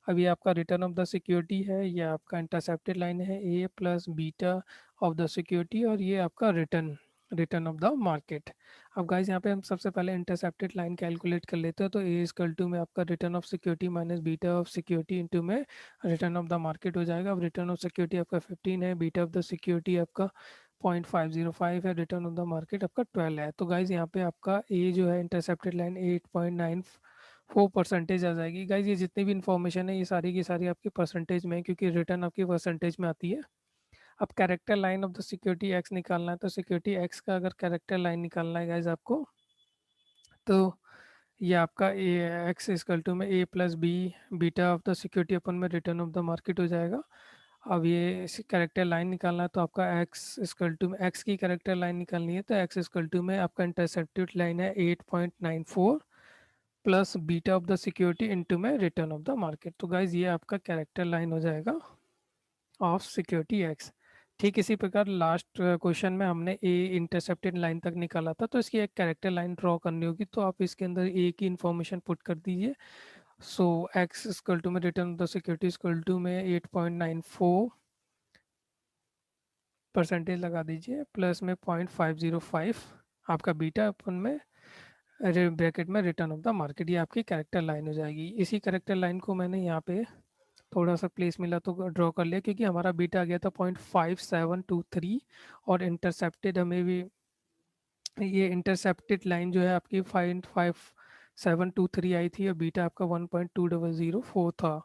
अब ये आपका रिटर्न ऑफ द सिक्योरिटी है, ये आपका इंटरसेप्टेड लाइन है A plus beta of the security, और ये आपका return return of the market. अब गाइस यहाँ पे हम सबसे पहले इंटरसेप्टेड लाइन कैलकुलेट कर लेते हैं। तो ए इक्वल टू में आपका return of security minus beta of security into में रिटर्न ऑफ द मार्केट हो जाएगा। अब रिटर्न ऑफ सिक्योरिटी आपका 15 है, बीटा ऑफ द सिक्योरिटी आपका 0.505 है, रिटर्न ऑफ द मार्केट आपका 12 है। तो गाइज यहाँ पे आपका ए जो है इंटरसेप्टेड लाइन 8.94% आ जाएगी। गाइज ये जितनी भी इंफॉर्मेशन है ये सारी की सारी आपकी परसेंटेज में है, क्योंकि रिटर्न आपकी परसेंटेज में आती है। अब character line of the security x निकालना है। तो सिक्योरिटी एक्स का अगर कैरेक्टर लाइन निकालना है गाइज आपको, तो ये आपका ए एक्स इक्वल टू में A plus B beta of the security अपन में रिटर्न ऑफ द मार्केट हो जाएगा। अब ये कैरेक्टर लाइन निकालना है, तो आपका एक्स इक्वल टू में एक्स की कैरेक्टर लाइन निकालनी है। तो एक्स इक्वल टू में आपका इंटरसेप्टेड लाइन है 8.94 plus beta of the security into में रिटर्न ऑफ द मार्केट। तो गाइज ये आपका कैरेक्टर लाइन हो जाएगा ऑफ सिक्योरिटी एक्स। ठीक इसी प्रकार लास्ट क्वेश्चन में हमने ए इंटरसेप्टेड लाइन तक निकाला था, तो इसकी एक कैरेक्टर लाइन ड्रॉ करनी होगी। तो आप इसके अंदर ए की इंफॉर्मेशन पुट कर दीजिए। सो एक्स इक्वल टू में return of the security equal to में 8.94 परसेंटेज लगा दीजिए, प्लस में 0.505 आपका बीटा अपन में ब्रैकेट में रिटर्न ऑफ द मार्केट। ये आपकी कैरेक्टर लाइन हो जाएगी। इसी कैरेक्टर लाइन को मैंने यहाँ पे थोड़ा सा प्लेस मिला तो ड्रॉ कर लिया, क्योंकि हमारा बीटा आ गया था 0.5723, और इंटरसेप्टेड हमें भी ये इंटरसेप्टेड लाइन जो है आपकी 0.5723 आई थी, और बीटा आपका 1.2004 था।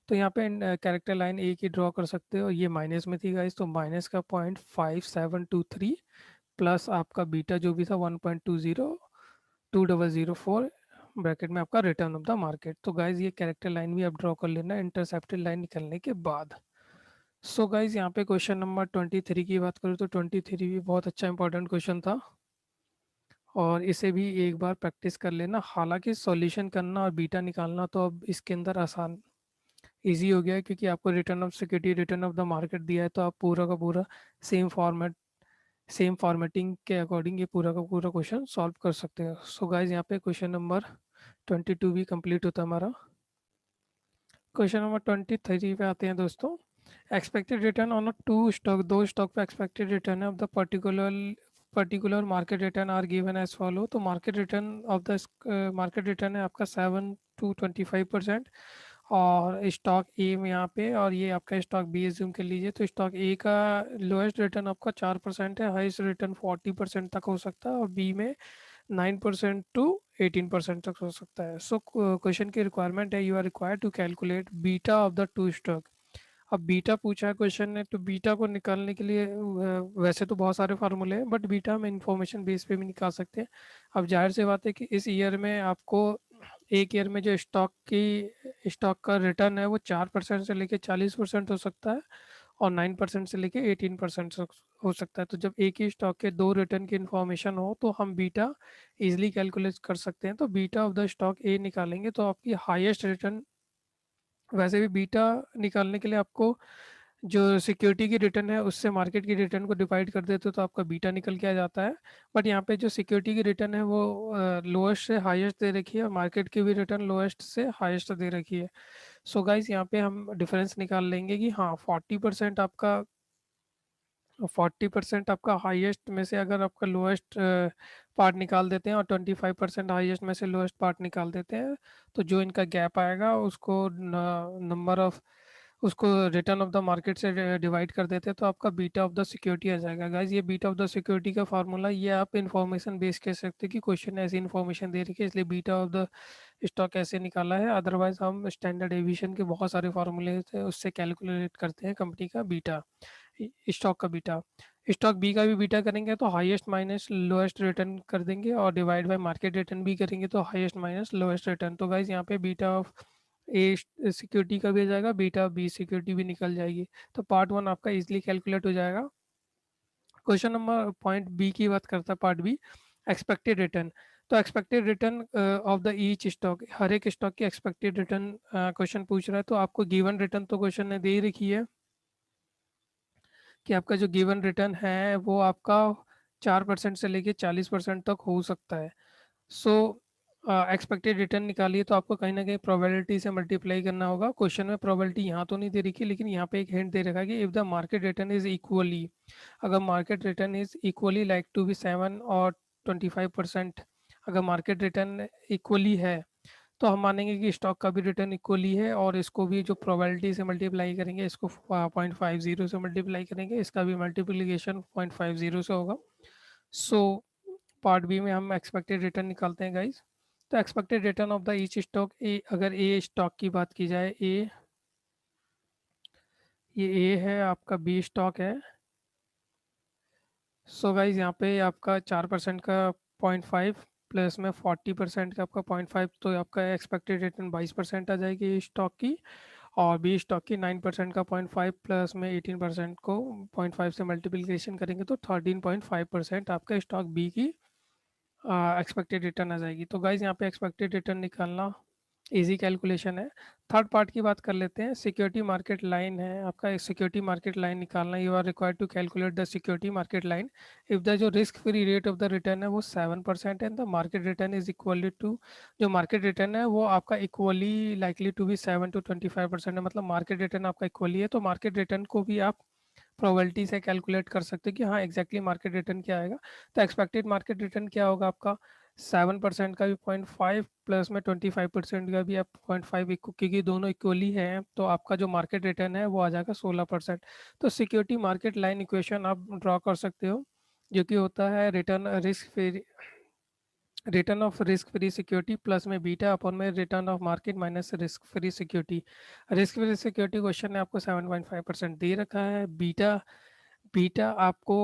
तो यहाँ पे कैरेक्टर लाइन एक ही ड्रॉ कर सकते हो, ये माइनस में थी गाइस, तो माइनस का 0.5723 प्लस आपका बीटा जो भी था 1.20 ब्रैकेट में आपका रिटर्न ऑफ द मार्केट। तो गाइज ये कैरेक्टर लाइन भी आप ड्रॉ कर लेना इंटरसेप्टेड लाइन निकलने के बाद। सो गाइज यहाँ पे क्वेश्चन नंबर 23 की बात करूँ तो 23 भी बहुत अच्छा इंपॉर्टेंट क्वेश्चन था, और इसे भी एक बार प्रैक्टिस कर लेना। हालांकि सॉल्यूशन करना और बीटा निकालना तो अब इसके अंदर आसान इजी हो गया है, क्योंकि आपको return of security return of the market दिया है, तो आप पूरा का पूरा सेम फॉर्मेट सेम फॉर्मेटिंग के अकॉर्डिंग ये पूरा का पूरा क्वेश्चन सॉल्व कर सकते हैं। सो गाइज यहाँ पे क्वेश्चन नंबर 22 भी कंप्लीट होता है हमारा। क्वेश्चन नंबर 23 पे आते हैं दोस्तों। Expected return on a two stock, दो स्टॉक पे एक्सपेक्टेड रिटर्न है of the particular market return are given as follow. तो market return of the market return है आपका 7 to 25%, और स्टॉक ए में यहाँ पे, और ये आपका स्टॉक बी एज्यूम कर लीजिए। तो स्टॉक ए का लोएस्ट रिटर्न आपका 4% है, हाईएस्ट रिटर्न 40% तक हो सकता है, और बी में 9% to 18% तक हो सकता है। सो क्वेश्चन की रिक्वायरमेंट है, you are required to calculate beta of the two stock. अब बीटा पूछा है क्वेश्चन ने, तो बीटा को निकालने के लिए वैसे तो बहुत सारे फार्मूले हैं, बट बीटा हम इंफॉर्मेशन बेस पे भी निकाल सकते हैं। अब जाहिर सी बात है कि इस ईयर में आपको एक ईयर में जो स्टॉक का रिटर्न है वो 4% से लेके 40% हो सकता है, और 9% से लेके 18% हो सकता है। तो जब एक ही स्टॉक के दो रिटर्न की इन्फॉर्मेशन हो तो हम बीटा इजिली कैलकुलेट कर सकते हैं। तो बीटा ऑफ द स्टॉक ए निकालेंगे तो आपकी हाईएस्ट रिटर्न, वैसे भी बीटा निकालने के लिए आपको जो सिक्योरिटी की रिटर्न है उससे मार्केट की रिटर्न को डिवाइड कर देते हो तो आपका बीटा निकल के आ जाता है। बट यहाँ पे जो सिक्योरिटी की रिटर्न है वो लोएस्ट से हाईएस्ट दे रखी है, और मार्केट की भी रिटर्न लोएस्ट से हाईएस्ट दे रखी है। सो गाइस यहाँ पे हम डिफरेंस निकाल लेंगे कि हाँ 40% आपका हाईएस्ट में से अगर आपका लोएस्ट पार्ट निकाल देते हैं, और 25% हाईएस्ट में से लोएस्ट पार्ट निकाल देते हैं, तो जो इनका गैप आएगा उसको नंबर ऑफ उसको रिटर्न ऑफ द मार्केट से डिवाइड कर देते हैं, तो आपका बीटा ऑफ द सिक्योरिटी आ जाएगा। गाइज ये बीटा ऑफ द सिक्योरिटी का फार्मूला, ये आप इन्फॉर्मेशन बेस कह सकते हैं कि क्वेश्चन ऐसी इन्फॉर्मेशन दे रखी है इसलिए बीटा ऑफ द स्टॉक ऐसे निकाला है। अदरवाइज हम स्टैंडर्ड एविएशन के बहुत सारे फार्मूले उससे कैलकुलेट करते हैं कंपनी का बीटा, स्टॉक का बीटा। स्टॉक बी का भी बीटा करेंगे तो हाईएस्ट माइनस लोएस्ट रिटर्न कर देंगे, और डिवाइड बाय मार्केट रिटर्न भी करेंगे तो हाईएस्ट माइनस लोएस्ट रिटर्न। तो गाइज यहाँ पे बीटा ऑफ ए सिक्योरिटी का भी आ जाएगा, बीटा ऑफ बी सिक्योरिटी भी निकल जाएगी। तो पार्ट वन आपका इजिली कैलकुलेट हो जाएगा। क्वेश्चन नंबर पॉइंट बी की बात करता है, पार्ट बी एक्सपेक्टेड रिटर्न। तो expected return of the each stock, हर एक स्टॉक की एक्सपेक्टेड रिटर्न क्वेश्चन पूछ रहा है। तो आपको गिवन रिटर्न तो क्वेश्चन ने दे ही रखी है कि आपका जो गिवन रिटर्न है वो आपका 4% से लेके 40% तक हो सकता है। सो एक्सपेक्टेड रिटर्न निकालिए तो आपको कहीं ना कहीं प्रोबेबिलिटी से मल्टीप्लाई करना होगा। क्वेश्चन में प्रोबेबिलिटी यहाँ तो नहीं दे रखी, लेकिन यहाँ पे एक हिंट दे रखा है कि if the market return is equally, अगर market return is equally like to be 7 और 25%, अगर मार्केट रिटर्न इक्वली है तो हम मानेंगे कि स्टॉक का भी रिटर्न इक्वली है, और इसको भी जो प्रोबेबिलिटी से मल्टीप्लाई करेंगे, इसको 0.50 से मल्टीप्लाई करेंगे, इसका भी मल्टीप्लिकेशन 0.50 से होगा। सो पार्ट बी में हम एक्सपेक्टेड रिटर्न निकालते हैं गाइज। तो expected return of the each stock ए, अगर ए स्टॉक की बात की जाए, ये ए है, आपका बी स्टॉक है। सो गाइज यहाँ पे आपका 4% का 0.5 प्लस में 40% का आपका 0.5, तो आपका एक्सपेक्टेड रिटर्न 22% आ जाएगी स्टॉक की, और बी स्टॉक की 9% का 0.5 प्लस में 18% को 0.5 से मल्टीप्लिकेशन करेंगे तो 13.5% आपका स्टॉक बी की एक्सपेक्टेड रिटर्न आ जाएगी। तो गाइज यहाँ पे एक्सपेक्टेड रिटर्न निकालना इजी कैलकुलेशन है। थर्ड पार्ट की बात कर लेते हैं। सिक्योरिटी मार्केट लाइन है आपका, सिक्योरिटी मार्केट लाइन निकालना, you are required to calculate the security market line if the जो risk free rate of the return है वो 7% है, the market return is equally to, जो मार्केट रिटर्न है वो आपका equally likely to be 7 to 25% है, मतलब मार्केट रिटर्न आपका इक्वली है। तो मार्केट रिटर्न को भी आप प्रोबेबिलिटी से कैलकुलेट कर सकते हैं कि हाँ एग्जैक्टली मार्केट रिटर्न क्या आएगा। तो एक्सपेक्टेड मार्केट रिटर्न क्या होगा आपका, 7% का भी 0.5 प्लस में 25% का भी आप 0.5, क्योंकि दोनों इक्वली हैं तो आपका जो मार्केट रिटर्न है वो आ जाएगा 16%। तो सिक्योरिटी मार्केट लाइन इक्वेशन आप ड्रॉ कर सकते हो, जो कि होता है return return of risk free security plus में बीटा अपॉन में return of market minus risk free security. Risk free security question ने आपको 7.5% दे रखा है। बीटा बीटा आपको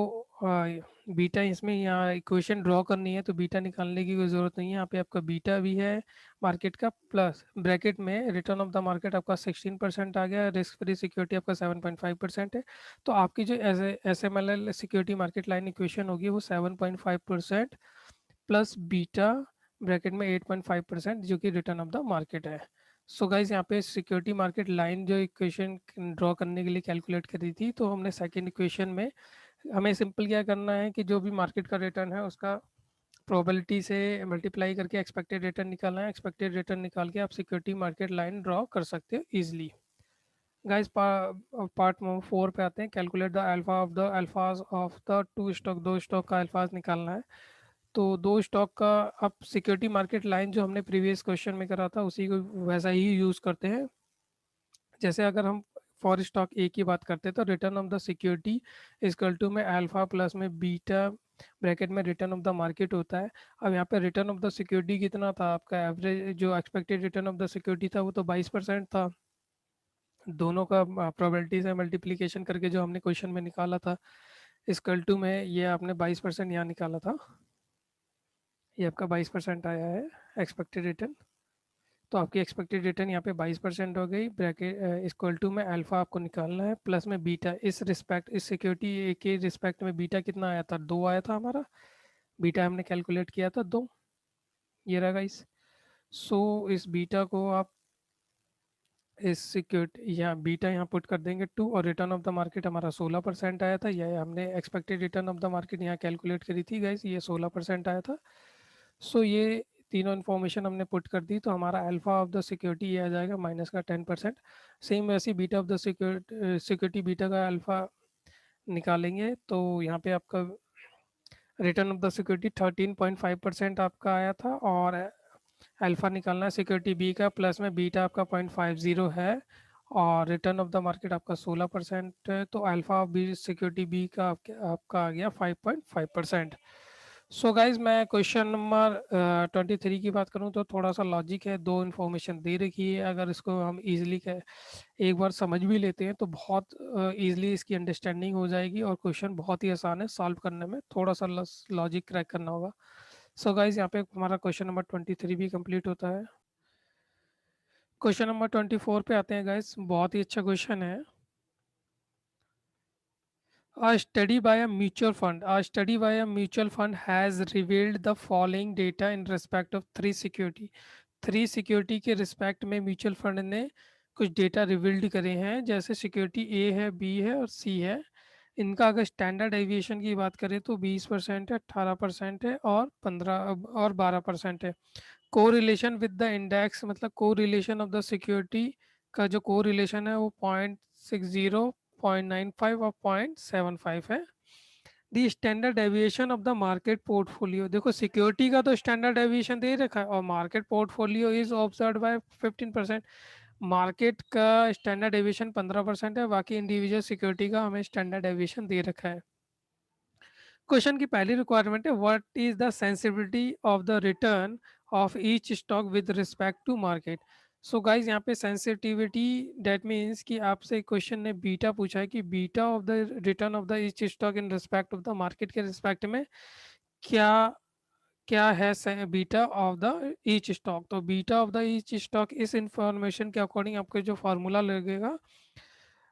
बीटा इसमें यहाँ इक्वेशन ड्रॉ करनी है तो बीटा निकालने की कोई ज़रूरत नहीं है। यहाँ पे आपका बीटा भी है मार्केट का, प्लस ब्रैकेट में रिटर्न ऑफ द मार्केट आपका 16% आ गया, रिस्क फ्री सिक्योरिटी आपका 7.5% है। तो आपकी जो S M L L security market line equation होगी वो 7.5% प्लस बीटा ब्रैकेट में 8.5% जो कि रिटर्न ऑफ द मार्केट है। सो गाइज यहाँ पे सिक्योरिटी मार्केट लाइन जो इक्वेशन ड्रॉ करने के लिए कैलकुलेट करी थी, तो हमने सेकेंड इक्वेशन में हमें सिंपल क्या करना है कि जो भी मार्केट का रिटर्न है उसका प्रोबेबिलिटी से मल्टीप्लाई करके एक्सपेक्टेड रिटर्न निकालना है। एक्सपेक्टेड रिटर्न निकाल के आप सिक्योरिटी मार्केट लाइन ड्रॉ कर सकते हो ईजिली। गाइस पार्ट 4 पे आते हैं। Calculate the alpha of the अल्फाज ऑफ द टू स्टॉक। दो स्टॉक का अल्फाज निकालना है। तो दो स्टॉक का आप सिक्योरिटी मार्केट लाइन जो हमने प्रीवियस क्वेश्चन में करा था उसी को वैसा ही यूज़ करते हैं। जैसे अगर हम फॉर स्टॉक ए की बात करते हैं तो return of the security equal to में अल्फा प्लस में बीटा ब्रैकेट में रिटर्न ऑफ द मार्केट होता है। अब यहाँ पे रिटर्न ऑफ द सिक्योरिटी कितना था आपका, एवरेज जो expected return of the security था वो तो 22% था। दोनों का प्रोबेबिलिटी से मल्टीप्लिकेशन करके जो हमने क्वेश्चन में निकाला था इजकल टू में ये आपने 22% यहाँ निकाला था, ये आपका 22% आया है एक्सपेक्टेड रिटर्न। तो आपकी एक्सपेक्टेड रिटर्न यहाँ पे 22% हो गई। ब्रैकेट इक्वल टू में अल्फा आपको निकालना है प्लस में बीटा। इस सिक्योरिटी के रिस्पेक्ट में बीटा कितना आया था, 2 आया था हमारा। बीटा हमने कैलकुलेट किया था 2, ये रहा गाइस। सो इस बीटा को आप इस सिक्योरिटी यहाँ बीटा यहाँ पुट कर देंगे 2, और रिटर्न ऑफ द मार्केट हमारा 16% आया था। यह हमने expected return of the market यहाँ कैलकुलेट करी थी गाइस, ये 16% आया था। सो ये तीनों इन्फॉर्मेशन हमने पुट कर दी तो हमारा अल्फा ऑफ द सिक्योरिटी ये आ जाएगा माइनस का 10%। सेम वैसे beta of the security beta का अल्फा निकालेंगे तो यहाँ पे आपका रिटर्न ऑफ द सिक्योरिटी 13.5% आपका आया था, और अल्फा निकालना है सिक्योरिटी बी का, प्लस में बीटा आपका 0.50 है, और रिटर्न ऑफ द मार्केट आपका 16% है। तो alpha of B security B का आपका आ गया 5.5%। सो गाइज मैं क्वेश्चन नंबर 23 की बात करूं तो थोड़ा सा लॉजिक है, दो इन्फॉर्मेशन दे रखी है। अगर इसको हम इजीली एक बार समझ भी लेते हैं तो बहुत इजीली इसकी अंडरस्टैंडिंग हो जाएगी, और क्वेश्चन बहुत ही आसान है सॉल्व करने में, थोड़ा सा लॉजिक क्रैक करना होगा। सो गाइज यहाँ पे हमारा क्वेश्चन नंबर 23 भी कंप्लीट होता है। क्वेश्चन नंबर 24 पे आते हैं गाइज, बहुत ही अच्छा क्वेश्चन है। A study by a mutual fund. A study by a mutual fund has revealed the following data in respect of three security. Three security के रिस्पेक्ट में म्यूचुअल फंड ने कुछ डेटा रिवील्ड करे हैं, जैसे सिक्योरिटी ए है, B है और सी है। इनका अगर स्टैंडर्ड एविएशन की बात करें तो 20% है, 18% है और 15 और 12% है। को रिलेशन विद द इंडेक्स, मतलब को रिलेशन ऑफ द सिक्योरिटी का जो को रिलेशन है वो 0.60, 0.95 और 0.75 है। दी standard deviation of the market portfolio, देखो सिक्योरिटी का तो स्टैंडर्ड डेविएशन दे रखा है, और market portfolio is observe by 15%। Market का स्टैंडर्ड डेविएशन 15% है, बाकी इंडिविजुअल सिक्योरिटी का हमें स्टैंडर्ड डेविएशन दे रखा है। क्वेश्चन की पहली रिक्वायरमेंट है what is the sensitivity of the return of each stock with respect to market. So guys यहाँ पे सेंसिटिविटी डेट मीन्स कि आपसे क्वेश्चन ने बीटा पूछा है कि beta of the return of the each stock in respect of the market के respect में क्या क्या है beta of the each stock. तो beta of the each stock इस इंफॉर्मेशन के अकॉर्डिंग आपको जो फार्मूला लगेगा,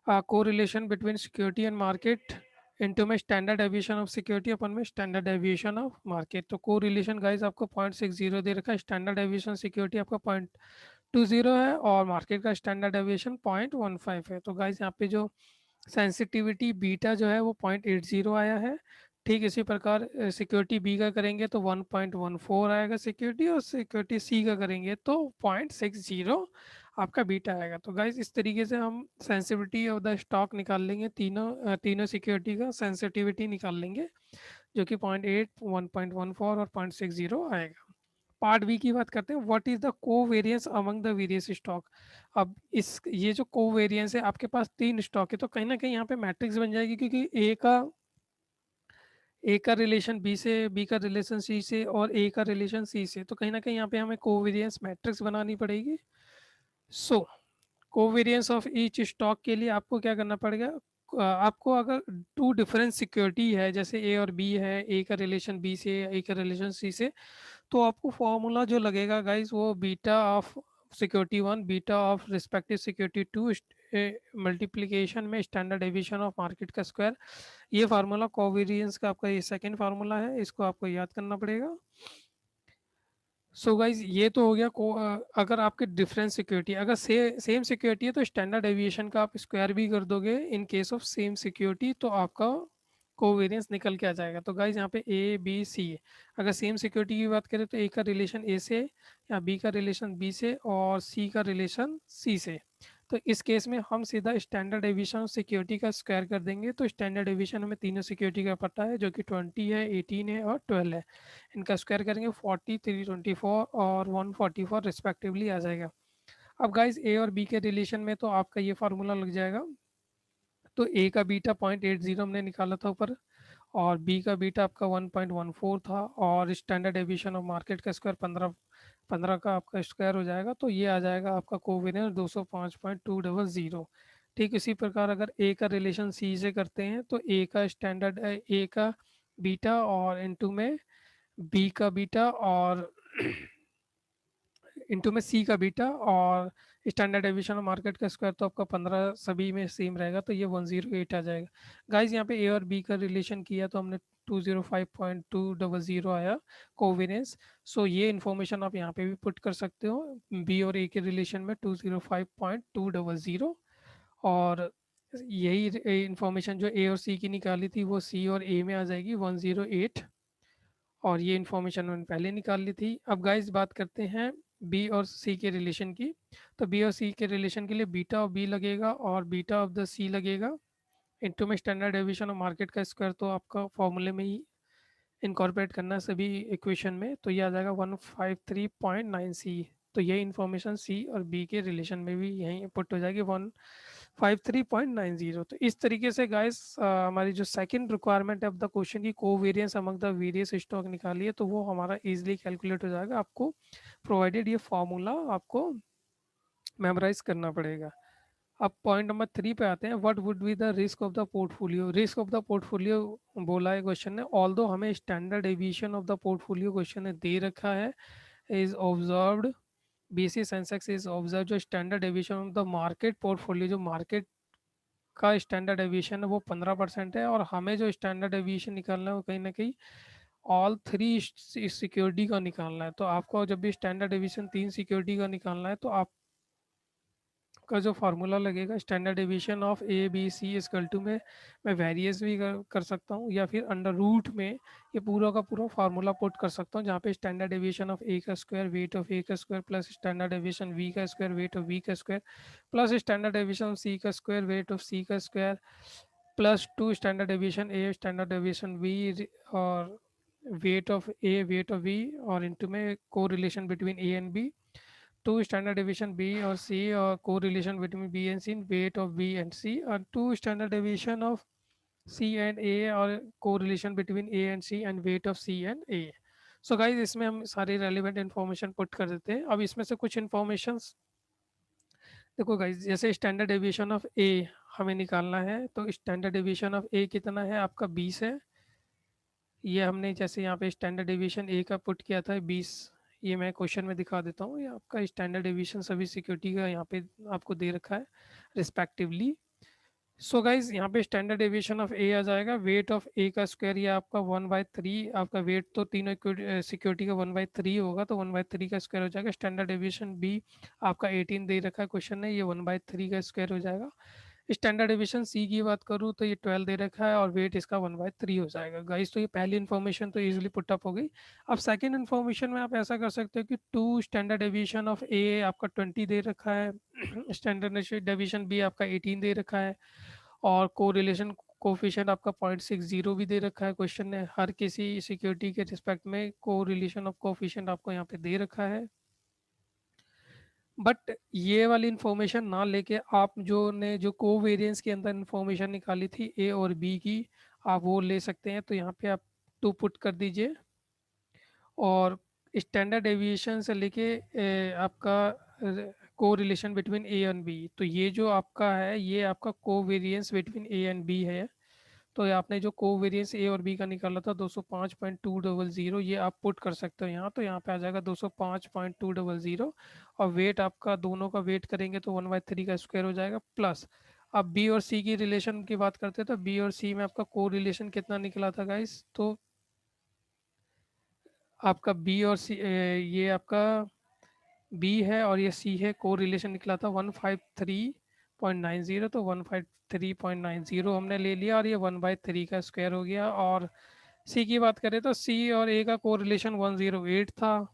correlation between security and market into में स्टैंडर्ड डेविएशन ऑफ सिक्योरिटी अपन में स्टैंडर्ड डेविएशन ऑफ मार्केट। तो को रिलेशन गाइज आपको 0.60 दे रखा है, स्टैंडर्ड डेविएशन सिक्योरिटी आपका 0.20 है, और मार्केट का स्टैंडर्ड डेविएशन 0.15 है। तो गाइज यहाँ पे जो सेंसिटिविटी बीटा जो है वो 0.80 आया है। ठीक इसी प्रकार सिक्योरिटी बी का करेंगे तो 1.14 आएगा सिक्योरिटी, और सिक्योरिटी सी का करेंगे तो 0.60 आपका बीटा आएगा। तो गाइज इस तरीके से हम सेंसिटिविटी ऑफ द स्टॉक निकाल लेंगे, तीनों सिक्योरिटी का सेंसिटिविटी निकाल लेंगे, जो कि 0.8, 1.14 और 0.60 आएगा। पार्ट बी की बात करते हैं, what is the covariance among the various stock. अब इस ये जो कोवेरिएंस है, आपके पास तीन स्टॉक है तो कहीं ना कहीं यहाँ पे मैट्रिक्स बन जाएगी, क्योंकि ए का ए का रिलेशन बी से, बी का रिलेशन सी से, और ए का रिलेशन सी से, तो कहीं ना कहीं यहाँ पे हमें कोवेरियंस मैट्रिक्स बनानी पड़ेगी। सो कोवेरियंस ऑफ ईच स्टॉक के लिए आपको क्या करना पड़ेगा, आपको अगर टू डिफरेंट सिक्योरिटी है, जैसे ए और बी है, ए का रिलेशन बी से, ए का रिलेशन सी से, तो आपको फॉर्मूला जो लगेगा गाइस वो beta of security one, beta of respective security two, multiplication में स्टैंडर्ड डेविएशन ऑफ मार्केट का स्क्वायर। ये फार्मूला कोवेरियंस का आपका ये सेकंड फार्मूला है, इसको आपको याद करना पड़ेगा। सो गाइज ये तो हो गया अगर आपके डिफरेंट सिक्योरिटी, अगर सेम सिक्योरिटी है तो स्टैंडर्ड डेविएशन का आप स्क्वायर भी कर दोगे in case of same security, तो आपका कोवेरियंस निकल के आ जाएगा। तो गाइज यहाँ पे ए बी सी है, अगर सेम सिक्योरिटी की बात करें तो ए का रिलेशन ए से, या बी का रिलेशन बी से, और सी का रिलेशन सी से। तो इस केस में हम सीधा स्टैंडर्ड डेविएशन सिक्योरिटी का स्क्वायर कर देंगे। तो स्टैंडर्ड डेविएशन हमें तीनों सिक्योरिटी का पता है, जो कि 20 है, 18 है और 12 है। इनका स्क्वायर करेंगे 40, 324 और 144 रिस्पेक्टिवली आ जाएगा। अब गाइस ए और बी के रिलेशन में तो आपका ये फार्मूला लग जाएगा। तो ए का बीटा 0.80 हमने निकाला था ऊपर, और बी का बीटा आपका 1.14 था, और स्टैंडर्ड डेविएशन ऑफ मार्केट का स्क्वायर 15 15 का आपका स्क्वायर हो जाएगा। तो ये आ जाएगा आपका कोवेरियंस 205.200। ठीक इसी प्रकार अगर ए का रिलेशन सी से करते हैं तो ए का स्टैंडर्ड, ए का बीटा और इनटू में बी का बीटा, और इंटू में सी का बीटा, और स्टैंडर्ड डेविएशन ऑफ मार्केट का स्क्वायर तो आपका 15 सभी में सेम रहेगा, तो ये 108 आ जाएगा। गाइस यहाँ पे ए और बी का रिलेशन किया तो हमने 205.200 आया कोवेरियंस। सो ये इन्फॉर्मेशन आप यहाँ पे भी पुट कर सकते हो, बी और ए के रिलेशन में 205.200, और यही इंफॉर्मेशन जो ए और सी की निकाली थी वो सी और ए में आ जाएगी 108, और ये इन्फॉर्मेशन मैंने पहले निकाल ली थी। अब गाइस बात करते हैं बी और सी के रिलेशन की। तो बी और सी के रिलेशन के लिए बीटा ऑफ बी लगेगा और बीटा ऑफ द सी लगेगा, इनटू में स्टैंडर्ड डेविएशन ऑफ मार्केट का स्क्वायर तो आपका फॉर्मूले में ही इनकॉर्पोरेट करना है सभी इक्वेशन में, तो ये आ जाएगा 153.9 सी। तो ये इन्फॉर्मेशन सी और बी के रिलेशन में भी यहीं पुट हो जाएगी 153.90। तो इस तरीके से गाइस हमारी जो सेकंड रिक्वायरमेंट है ऑफ द क्वेश्चन की covariance among the various stock निकालिए, तो वो हमारा इजीली कैलकुलेट हो जाएगा। आपको प्रोवाइडेड ये फॉर्मूला आपको मेमोराइज करना पड़ेगा। अब पॉइंट नंबर 3 पे आते हैं, what would be the risk of the portfolio. Risk of the portfolio बोला है क्वेश्चन ने, ऑल्दो हमें standard deviation of the portfolio question ने दे रखा है, is observed BSE Sensex is observe, जो standard deviation of the market portfolio, जो मार्केट का स्टैंडर्ड डेविएशन है वो 15% है, और हमें जो स्टैंडर्ड डेविएशन निकालना है वो कहीं ना कहीं ऑल थ्री सिक्योरिटी का निकालना है। तो आपको जब भी स्टैंडर्ड डेविएशन तीन सिक्योरिटी का निकालना है तो आप का जो फार्मूला लगेगा standard deviation of A B C equal to में मैं वेरियस भी कर सकता हूँ, या फिर अंडर रूट में ये पूरा का पूरा फार्मूला पुट कर सकता हूँ, जहाँ पे स्टैंडर्ड डेविएशन ऑफ ए का स्क्वायर वेट ऑफ ए का square plus standard deviation B का स्क्वायर वेट ऑफ वी का square plus standard deviation of C का स्क्वायर वेट ऑफ सी का square plus two standard deviation A standard deviation B, और weight of A weight of B, और into में correlation between A and B, two standard deviation B or C or correlation between B and C in weight of B and C, or two standard deviation of C and A or correlation between A and C and weight of C and A। So guys इसमें हम सारी relevant information put कर देते हैं। अब इसमें से कुछ इन्फॉर्मेशन देखो गाइज, जैसे स्टैंडर्ड डेविएशन ऑफ ए हमें निकालना है, तो स्टैंडर्ड डेविएशन ऑफ ए कितना है आपका 20 है। ये हमने जैसे यहाँ पे स्टैंडर्ड डेविएशन ए का पुट किया था 20, ये मैं क्वेश्चन में दिखा देता हूँ। ये आपका स्टैंडर्ड डेविएशन सभी सिक्योरिटी का यहाँ पे आपको दे रखा है रिस्पेक्टिवली। सो गाइज यहाँ पे स्टैंडर्ड डेविएशन ऑफ ए आ जाएगा, वेट ऑफ ए का स्क्वायर ये आपका 1/3, आपका वेट तो तीनों सिक्योरिटी का 1/3 होगा, तो 1/3 का स्क्वायर हो जाएगा। स्टैंडर्ड डेविएशन बी आपका 18 दे रखा है क्वेश्चन ने, ये 1/3 का स्क्वायर हो जाएगा। स्टैंडर्ड डेविएशन सी की बात करूँ तो ये 12 दे रखा है, और वेट इसका 1/3 हो जाएगा। गाइस तो ये पहली इन्फॉर्मेशन तो इजीली पुटअप हो गई। अब सेकंड इन्फॉर्मेशन में आप ऐसा कर सकते हो कि टू स्टैंडर्ड डेविएशन ऑफ ए आपका 20 दे रखा है, स्टैंडर्ड डेविएशन बी आपका 18 दे रखा है, और कोरिलेशन कोफिशिएंट आपका 0.60 भी दे रखा है क्वेश्चन ने। हर किसी सिक्योरिटी के रिस्पेक्ट में कोरिलेशन ऑफ कोफिशिएंट आपको यहाँ पे दे रखा है। बट ये वाली इंफॉर्मेशन ना लेके आप जो कोवेरियंस के अंदर इंफॉर्मेशन निकाली थी ए और बी की, आप वो ले सकते हैं। तो यहाँ पे आप टू पुट कर दीजिए, और स्टैंडर्ड डेविएशन से लेके आपका correlation between A and B, तो ये जो आपका है ये आपका covariance between A and B है। तो ये आपने जो को वेरिएंस ए और बी का निकाला था 205.200, ये आप पुट कर सकते हो यहाँ, तो यहाँ पे आ जाएगा 205.200, और वेट आपका दोनों का वेट करेंगे तो 1/3 का स्क्वायर हो जाएगा, प्लस अब बी और सी की रिलेशन की बात करते हैं, तो बी और सी में आपका को रिलेशन कितना निकला था गाइस, तो आपका बी और सी, ये आपका बी है और ये सी है, को रिलेशन निकला था 153.90, तो 153.90 हमने ले लिया, और ये 1/3 का स्क्वायर हो गया। और सी की बात करें तो सी और ए का को रिलेशन 108 था,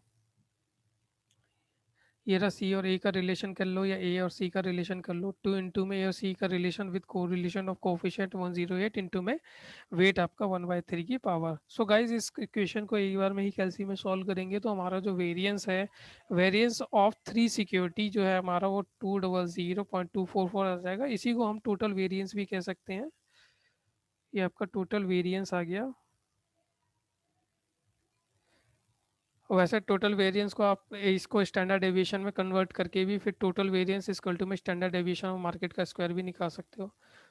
ये रहा सी और ए का रिलेशन कर लो, या ए और सी का रिलेशन कर लो, 2 इंटू में ए और सी का रिलेशन विद को रिलेशन ऑफ कोफिशिएंट 108 इंटू में वेट आपका 1/3 की पावर। सो गाइज इस इक्वेशन को एक बार में ही कैलसी में सॉल्व करेंगे तो हमारा जो वेरिएंस है, वेरिएंस ऑफ थ्री सिक्योरिटी जो है हमारा, वो 200.244 आ जाएगा। इसी को हम टोटल वेरिएंस भी कह सकते हैं, ये आपका टोटल वेरिएंस आ गया। वैसे टोटल वेरिएंस को आप इसको स्टैंडर्ड डेविएशन में कन्वर्ट करके भी फिर टोटल वेरिएंस इक्वल टू में स्टैंडर्ड डेविएशन ऑफ मार्केट का स्क्वायर भी निकाल सकते हो।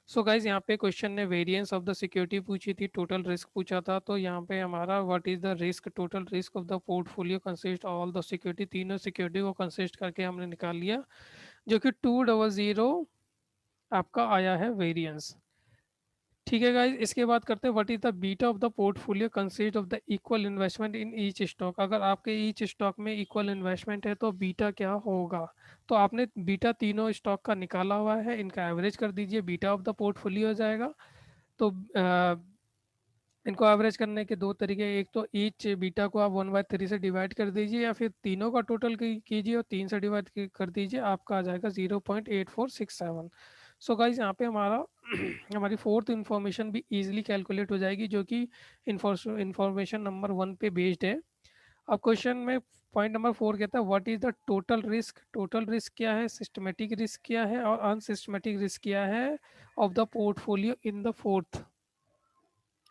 सो गाइज यहाँ पे क्वेश्चन ने वेरिएंस ऑफ द सिक्योरिटी पूछी थी, टोटल रिस्क पूछा था, तो यहाँ पे हमारा what is the risk, total risk of the portfolio consist all the security, तीनों सिक्योरिटी को कंसिस्ट करके हमने निकाल लिया, जो कि 200 आपका आया है वेरिएंस। ठीक है गाइज, इसके बाद करते हैं what is the beta of the portfolio consist of the equal investment in each stock. अगर आपके ईच स्टॉक में इक्वल इन्वेस्टमेंट है तो बीटा क्या होगा, तो आपने बीटा तीनों स्टॉक का निकाला हुआ है, इनका एवरेज कर दीजिए, बीटा ऑफ द पोर्टफोलियो हो जाएगा। तो इनको एवरेज करने के दो तरीके, एक तो ईच बीटा को आप 1/3 से डिवाइड कर दीजिए, या फिर तीनों का टोटल कीजिए और 3 से डिवाइड कर दीजिए, आपका आ जाएगा 0.8467। सो गाइज यहाँ पे हमारा हमारी फोर्थ इंफॉर्मेशन भी इजीली कैलकुलेट हो जाएगी, जो कि इंफॉर्मेशन नंबर 1 पे बेस्ड है। अब क्वेश्चन में पॉइंट नंबर 4 कहता है what is the total risk, total risk क्या है, सिस्टमेटिक रिस्क क्या है, और अनसिस्टमेटिक रिस्क क्या है of the portfolio in the fourth,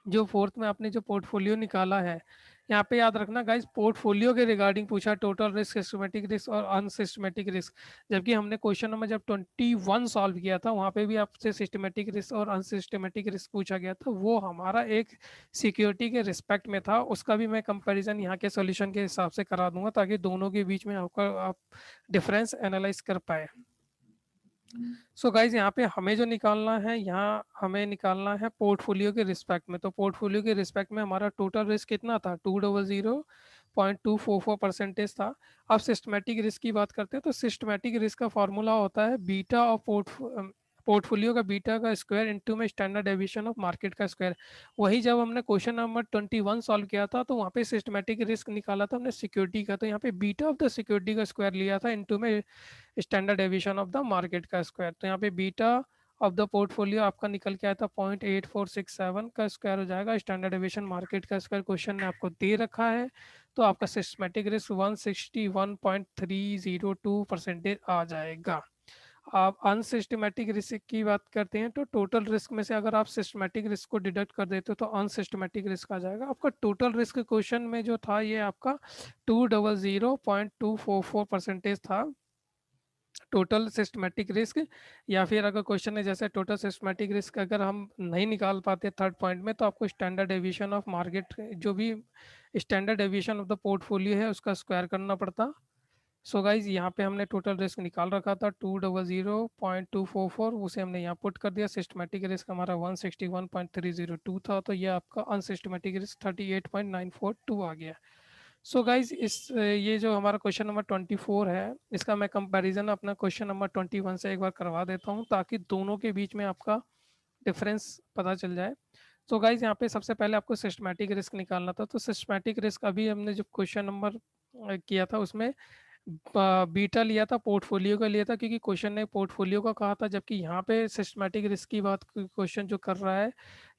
जो फोर्थ में आपने जो पोर्टफोलियो निकाला है। यहाँ पे याद रखना गाइस, पोर्टफोलियो के रिगार्डिंग पूछा, टोटल रिस्क, सिस्टमेटिक रिस्क और अनसिस्टमेटिक रिस्क, जबकि हमने क्वेश्चन नंबर जब 21 सॉल्व किया था वहाँ पे भी आपसे सिस्टमेटिक रिस्क और अनसिस्टमेटिक रिस्क पूछा गया था, वो हमारा एक सिक्योरिटी के रिस्पेक्ट में था, उसका भी मैं कंपैरिजन यहाँ के सॉल्यूशन के हिसाब से करा दूंगा, ताकि दोनों के बीच में आपका आप डिफरेंस एनालाइज कर पाए। सो गाइज यहाँ पे हमें जो निकालना है, यहाँ हमें निकालना है पोर्टफोलियो के रिस्पेक्ट में, तो पोर्टफोलियो के रिस्पेक्ट में हमारा टोटल रिस्क कितना था, 200.244% था। अब सिस्टमेटिक रिस्क की बात करते हैं, तो सिस्टमेटिक रिस्क का फॉर्मूला होता है बीटा ऑफ पोर्टफोलियो का बीटा का स्क्वायर इंटू में स्टैंडर्ड डेविएशन ऑफ मार्केट का स्क्वायर। वही जब हमने क्वेश्चन नंबर 21 सॉल्व किया था तो वहाँ पे सिस्टमेटिक रिस्क निकाला था हमने सिक्योरिटी का, तो यहाँ पे बीटा ऑफ द सिक्योरिटी का स्क्वायर लिया था इंटू में standard deviation of the market का स्क्वायर। तो यहाँ पे बीटा ऑफ द पोर्टफोलियो आपका निकल के आया था 0.8467 का स्क्वायर हो जाएगा, स्टैंडर्ड डेविएशन मार्केट का स्क्वायर क्वेश्चन ने आपको दे रखा है, तो आपका सिस्टमेटिक रिस्क 161.302% आ जाएगा। आप अनसिस्टमेटिक रिस्क की बात करते हैं, तो टोटल रिस्क में से अगर आप सिस्टमेटिक रिस्क को डिडक्ट कर देते हो तो अनसिस्टमेटिक रिस्क आ जाएगा। आपका टोटल रिस्क क्वेश्चन में जो था ये आपका 200.244% था टोटल सिस्टमेटिक रिस्क। या फिर अगर क्वेश्चन है जैसे टोटल सिस्टमेटिक रिस्क अगर हम नहीं निकाल पाते थर्ड पॉइंट में, तो आपको स्टैंडर्ड डेविएशन ऑफ मार्केट, जो भी standard deviation of the portfolio है उसका स्क्वायर करना पड़ता। सो गाइज यहाँ पे हमने टोटल रिस्क निकाल रखा था 200.244, उसे हमने यहाँ पुट कर दिया, सिस्टमेटिक रिस्क हमारा 161.302 था, तो ये आपका अनसिस्टमेटिक रिस्क 38.942 आ गया। सो गाइज इस ये जो हमारा क्वेश्चन नंबर 24 है, इसका मैं कंपैरिजन अपना क्वेश्चन नंबर 21 से एक बार करवा देता हूँ, ताकि दोनों के बीच में आपका डिफरेंस पता चल जाए। तो गाइज यहाँ पे सबसे पहले आपको सिस्टमेटिक रिस्क निकालना था, तो सिस्टमेटिक रिस्क अभी हमने जो क्वेश्चन नंबर किया था उसमें बीटा लिया था, पोर्टफोलियो का लिया था, क्योंकि क्वेश्चन ने पोर्टफोलियो का कहा था, जबकि यहाँ पे सिस्टमैटिक रिस्क की बात क्वेश्चन जो कर रहा है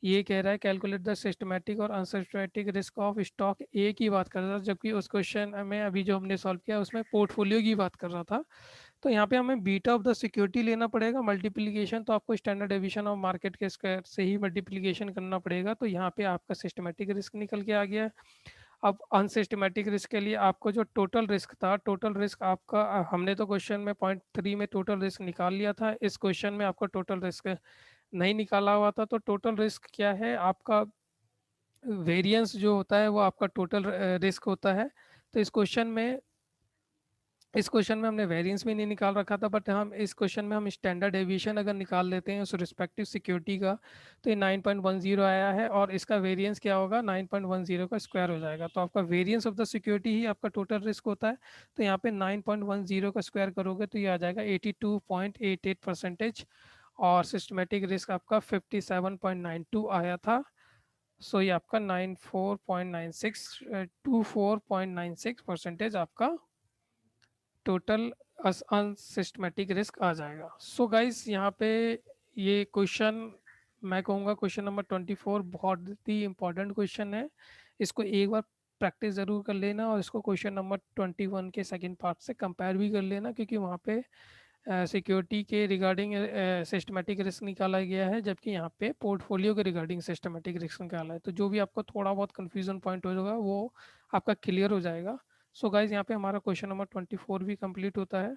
ये कह रहा है कैलकुलेट द सिस्टमैटिक और अनसिस्टमैटिक रिस्क ऑफ स्टॉक ए की बात कर रहा था, जबकि उस क्वेश्चन में अभी जो हमने सॉल्व किया उसमें पोर्टफोलियो की बात कर रहा था। तो यहाँ पे हमें बीटा ऑफ द सिक्योरिटी लेना पड़ेगा, मल्टीप्लीकेशन तो आपको स्टैंडर्ड डेविएशन ऑफ मार्केट के स्क्वायर से ही मल्टीप्लीकेशन करना पड़ेगा, तो यहाँ पे आपका सिस्टमैटिक रिस्क निकल के आ गया है। अब अनसिस्टमैटिक रिस्क के लिए आपको जो टोटल रिस्क था, टोटल रिस्क आपका हमने तो क्वेश्चन में पॉइंट 3 में टोटल रिस्क निकाल लिया था, इस क्वेश्चन में आपको टोटल रिस्क नहीं निकाला हुआ था। तो टोटल रिस्क क्या है आपका, वेरिएंस जो होता है वो आपका टोटल रिस्क होता है। तो इस क्वेश्चन में हमने वेरिएंस भी नहीं निकाल रखा था, बट हम इस क्वेश्चन में हम स्टैंडर्ड डेविएशन अगर निकाल लेते हैं उस रिस्पेक्टिव सिक्योरिटी का, तो ये 9.10 आया है, और इसका वेरिएंस क्या होगा, 9.10 का स्क्वायर हो जाएगा। तो आपका वेरिएंस ऑफ द सिक्योरिटी ही आपका टोटल रिस्क होता है। तो यहाँ पे 9.10 का स्क्वायर करोगे तो ये आ जाएगा 82.88%। और सिस्टमेटिक रिस्क आपका 57.92 आया था। सो ये आपका 24.96 आपका टोटल अनसिस्टमेटिक रिस्क आ जाएगा। सो गाइस यहाँ पे ये क्वेश्चन, मैं कहूँगा क्वेश्चन नंबर 24 बहुत ही इंपॉर्टेंट क्वेश्चन है। इसको एक बार प्रैक्टिस ज़रूर कर लेना, और इसको क्वेश्चन नंबर 21 के सेकंड पार्ट से कंपेयर भी कर लेना, क्योंकि वहाँ पे सिक्योरिटी के रिगार्डिंग सिस्टमेटिक रिस्क निकाला गया है, जबकि यहाँ पे पोर्टफोलियो के रिगार्डिंग सिस्टमेटिक रिस्क निकाला है। तो जो भी आपको थोड़ा बहुत कन्फ्यूजन पॉइंट होगा वो आपका क्लियर हो जाएगा। सो गाइज यहाँ पे हमारा क्वेश्चन नंबर 24 भी कंप्लीट होता है।